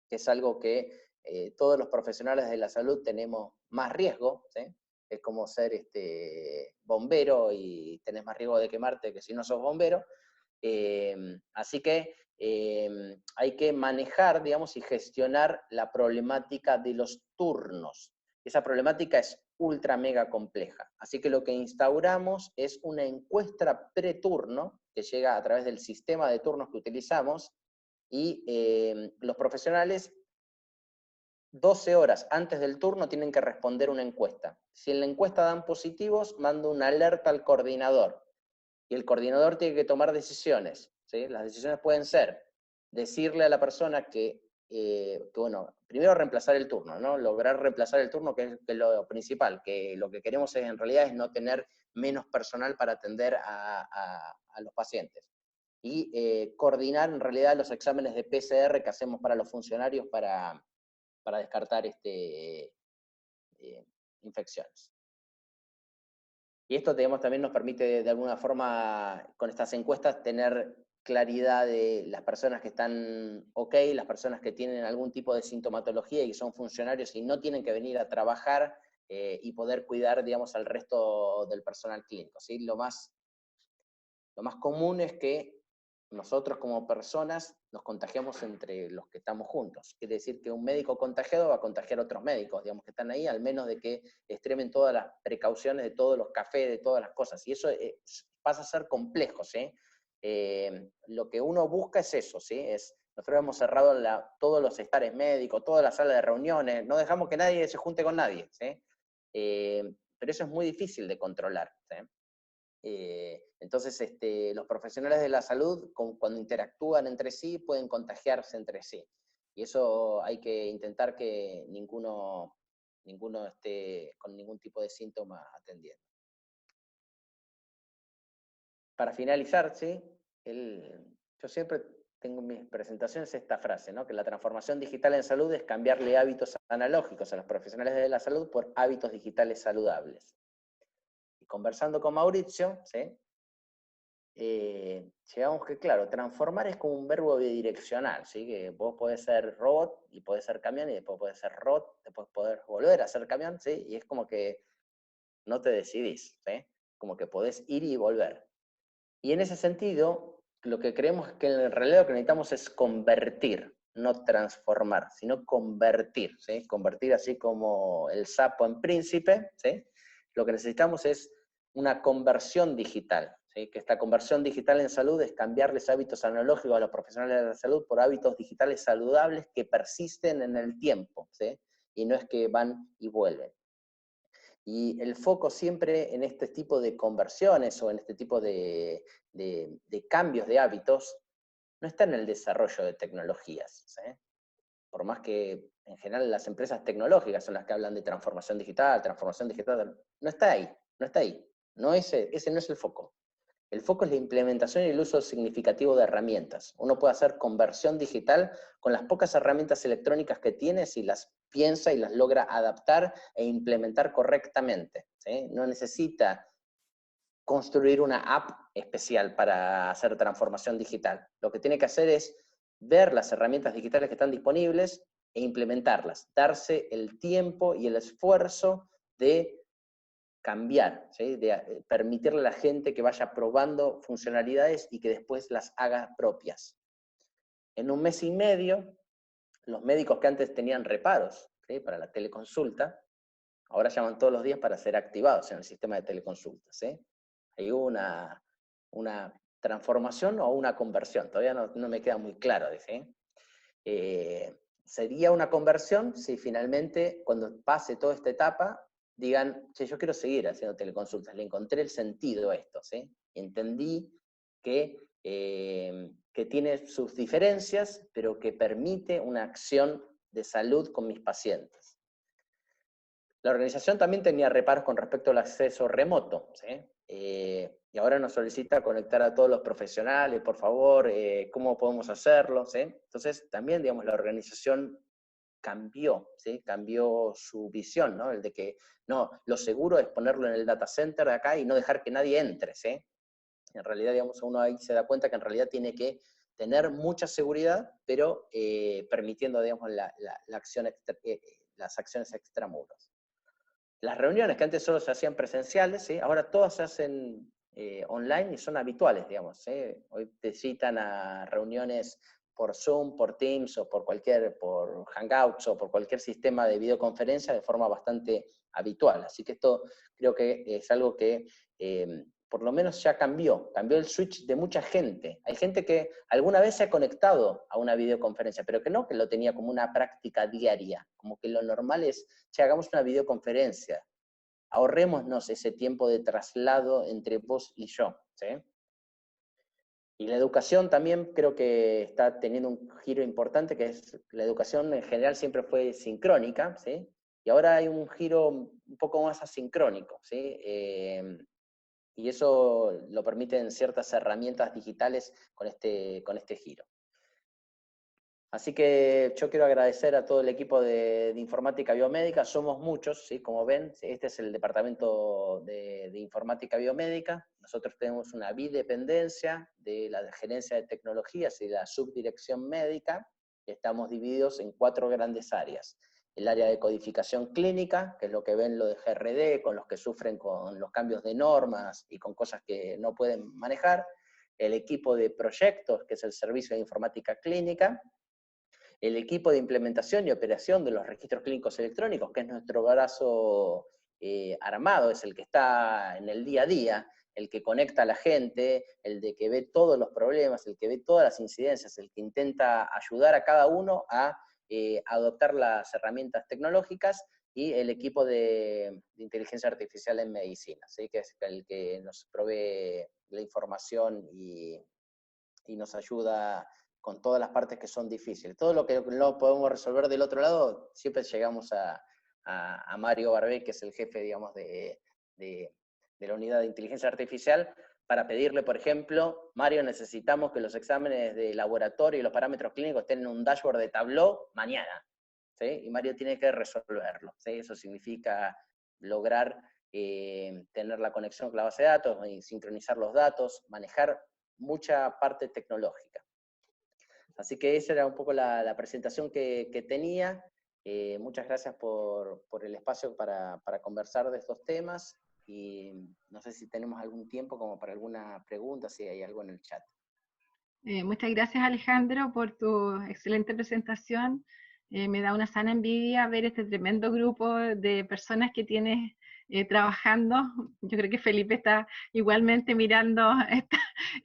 que es algo que todos los profesionales de la salud tenemos más riesgo, ¿sí? Es como ser bombero y tenés más riesgo de quemarte que si no sos bombero. Así que hay que manejar, digamos, y gestionar la problemática de los turnos. Esa problemática es ultra mega compleja. Así que lo que instauramos es una encuesta preturno que llega a través del sistema de turnos que utilizamos y los profesionales 12 horas antes del turno tienen que responder una encuesta. Si en la encuesta dan positivos, mando una alerta al coordinador. Y el coordinador tiene que tomar decisiones, ¿sí? Las decisiones pueden ser decirle a la persona bueno, primero reemplazar el turno, ¿no? Lograr reemplazar el turno, que es lo principal, que lo que queremos en realidad es no tener menos personal para atender a los pacientes. Y coordinar en realidad los exámenes de PCR que hacemos para los funcionarios para descartar infecciones. Y esto digamos, también nos permite de alguna forma, con estas encuestas, tener claridad de las personas que están ok, las personas que tienen algún tipo de sintomatología y son funcionarios y no tienen que venir a trabajar y poder cuidar, digamos, al resto del personal clínico, ¿sí? Lo más común es que nosotros como personas nos contagiamos entre los que estamos juntos. Quiere decir que un médico contagiado va a contagiar a otros médicos, digamos, que están ahí, al menos de que extremen todas las precauciones de todos los cafés, de todas las cosas. Y eso pasa a ser complejo, ¿sí? Lo que uno busca es eso, ¿sí? Nosotros hemos cerrado todos los estares médicos, todas las salas de reuniones, no dejamos que nadie se junte con nadie, ¿sí? Pero eso es muy difícil de controlar, ¿sí? Entonces, los profesionales de la salud, cuando interactúan entre sí, pueden contagiarse entre sí. Y eso hay que intentar que ninguno esté con ningún tipo de síntoma atendiendo. Para finalizar, ¿sí? Yo siempre tengo en mis presentaciones esta frase, ¿no? Que la transformación digital en salud es cambiarle hábitos analógicos a los profesionales de la salud por hábitos digitales saludables. Y conversando con Mauricio, ¿sí? Llegamos que, claro, transformar es como un verbo bidireccional, ¿sí? Que vos podés ser robot y podés ser camión y después podés ser robot, después podés volver a ser camión, ¿sí? Y es como que no te decidís, ¿sí? Como que podés ir y volver. Y en ese sentido, lo que creemos es que en realidad lo que necesitamos es convertir, no transformar, sino convertir, ¿sí? Convertir así como el sapo en príncipe, ¿sí? Lo que necesitamos es una conversión digital, ¿sí? Que esta conversión digital en salud es cambiarles hábitos analógicos a los profesionales de la salud por hábitos digitales saludables que persisten en el tiempo, ¿sí? Y no es que van y vuelven. Y el foco siempre en este tipo de conversiones o en este tipo de cambios de hábitos no está en el desarrollo de tecnologías, ¿sí? Por más que en general las empresas tecnológicas son las que hablan de transformación digital, no está ahí, no está ahí. No, ese no es el foco. El foco es la implementación y el uso significativo de herramientas. Uno puede hacer conversión digital con las pocas herramientas electrónicas que tiene si las piensa y las logra adaptar e implementar correctamente, ¿sí? No necesita construir una app especial para hacer transformación digital. Lo que tiene que hacer es ver las herramientas digitales que están disponibles e implementarlas, darse el tiempo y el esfuerzo de cambiar, ¿sí? De permitirle a la gente que vaya probando funcionalidades y que después las haga propias. En un mes y medio, los médicos que antes tenían reparos, ¿sí?, para la teleconsulta, ahora llaman todos los días para ser activados en el sistema de teleconsultas, ¿sí? Hay una transformación o una conversión, todavía no me queda muy claro, ¿sí? Sería una conversión si finalmente, cuando pase toda esta etapa, digan, che, yo quiero seguir haciendo teleconsultas, le encontré el sentido a esto, ¿sí? Entendí que tiene sus diferencias, pero que permite una acción de salud con mis pacientes. La organización también tenía reparos con respecto al acceso remoto, ¿sí? Y ahora nos solicita conectar a todos los profesionales, por favor, ¿cómo podemos hacerlo? ¿Sí? Entonces, también, digamos, la organización cambió, ¿sí? Cambió su visión, ¿no? El de que, no, lo seguro es ponerlo en el data center de acá y no dejar que nadie entre, ¿sí? En realidad, digamos, uno ahí se da cuenta que en realidad tiene que tener mucha seguridad, pero permitiendo, digamos, las acciones extramuros. Las reuniones que antes solo se hacían presenciales, ¿sí?, ahora todas se hacen online y son habituales, digamos, ¿sí? Hoy te citan a reuniones por Zoom, por Teams o por Hangouts o por cualquier sistema de videoconferencia de forma bastante habitual. Así que esto creo que es algo que por lo menos ya cambió el switch de mucha gente. Hay gente que alguna vez se ha conectado a una videoconferencia, pero que no, que lo tenía como una práctica diaria, como que lo normal es, che, hagamos una videoconferencia, ahorrémonos ese tiempo de traslado entre vos y yo, ¿sí? Y la educación también creo que está teniendo un giro importante, que es la educación en general siempre fue sincrónica, ¿sí? Y ahora hay un giro un poco más asincrónico, ¿sí? Y eso lo permiten ciertas herramientas digitales con este giro. Así que yo quiero agradecer a todo el equipo de informática biomédica, somos muchos, ¿sí? Como ven, este es el departamento de informática biomédica, nosotros tenemos una bidependencia de la gerencia de tecnologías y la subdirección médica, estamos divididos en 4 grandes áreas. El área de codificación clínica, que es lo que ven lo de GRD, con los que sufren con los cambios de normas y con cosas que no pueden manejar. El equipo de proyectos, que es el servicio de informática clínica. El equipo de implementación y operación de los registros clínicos electrónicos, que es nuestro brazo armado, es el que está en el día a día, el que conecta a la gente, el de que ve todos los problemas, el que ve todas las incidencias, el que intenta ayudar a cada uno a adoptar las herramientas tecnológicas, y el equipo de inteligencia artificial en medicina, ¿sí?, que es el que nos provee la información y nos ayuda con todas las partes que son difíciles. Todo lo que no podemos resolver del otro lado, siempre llegamos a Mario Barbé, que es el jefe, digamos, de la unidad de inteligencia artificial, para pedirle, por ejemplo, Mario, necesitamos que los exámenes de laboratorio y los parámetros clínicos estén en un dashboard de Tableau mañana, ¿sí? Y Mario tiene que resolverlo, ¿sí? Eso significa lograr tener la conexión con la base de datos, y sincronizar los datos, manejar mucha parte tecnológica. Así que esa era un poco la presentación que tenía. Muchas gracias por el espacio para conversar de estos temas, y no sé si tenemos algún tiempo como para alguna pregunta, si hay algo en el chat. Muchas gracias, Alejandro, por tu excelente presentación. Me da una sana envidia ver este tremendo grupo de personas que tienes trabajando. Yo creo que Felipe está igualmente mirando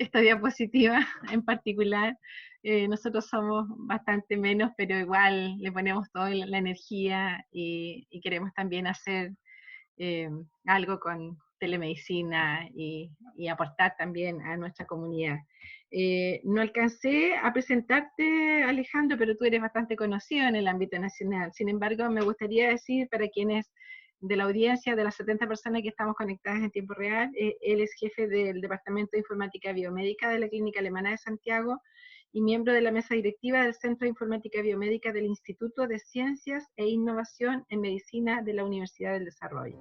esta diapositiva en particular. Nosotros somos bastante menos, pero igual le ponemos toda la energía y queremos también hacer algo con telemedicina y aportar también a nuestra comunidad. No alcancé a presentarte, Alejandro, pero tú eres bastante conocido en el ámbito nacional. Sin embargo, me gustaría decir para quienes de la audiencia, de las 70 personas que estamos conectadas en tiempo real, él es jefe del Departamento de Informática Biomédica de la Clínica Alemana de Santiago y miembro de la mesa directiva del Centro de Informática Biomédica del Instituto de Ciencias e Innovación en Medicina de la Universidad del Desarrollo.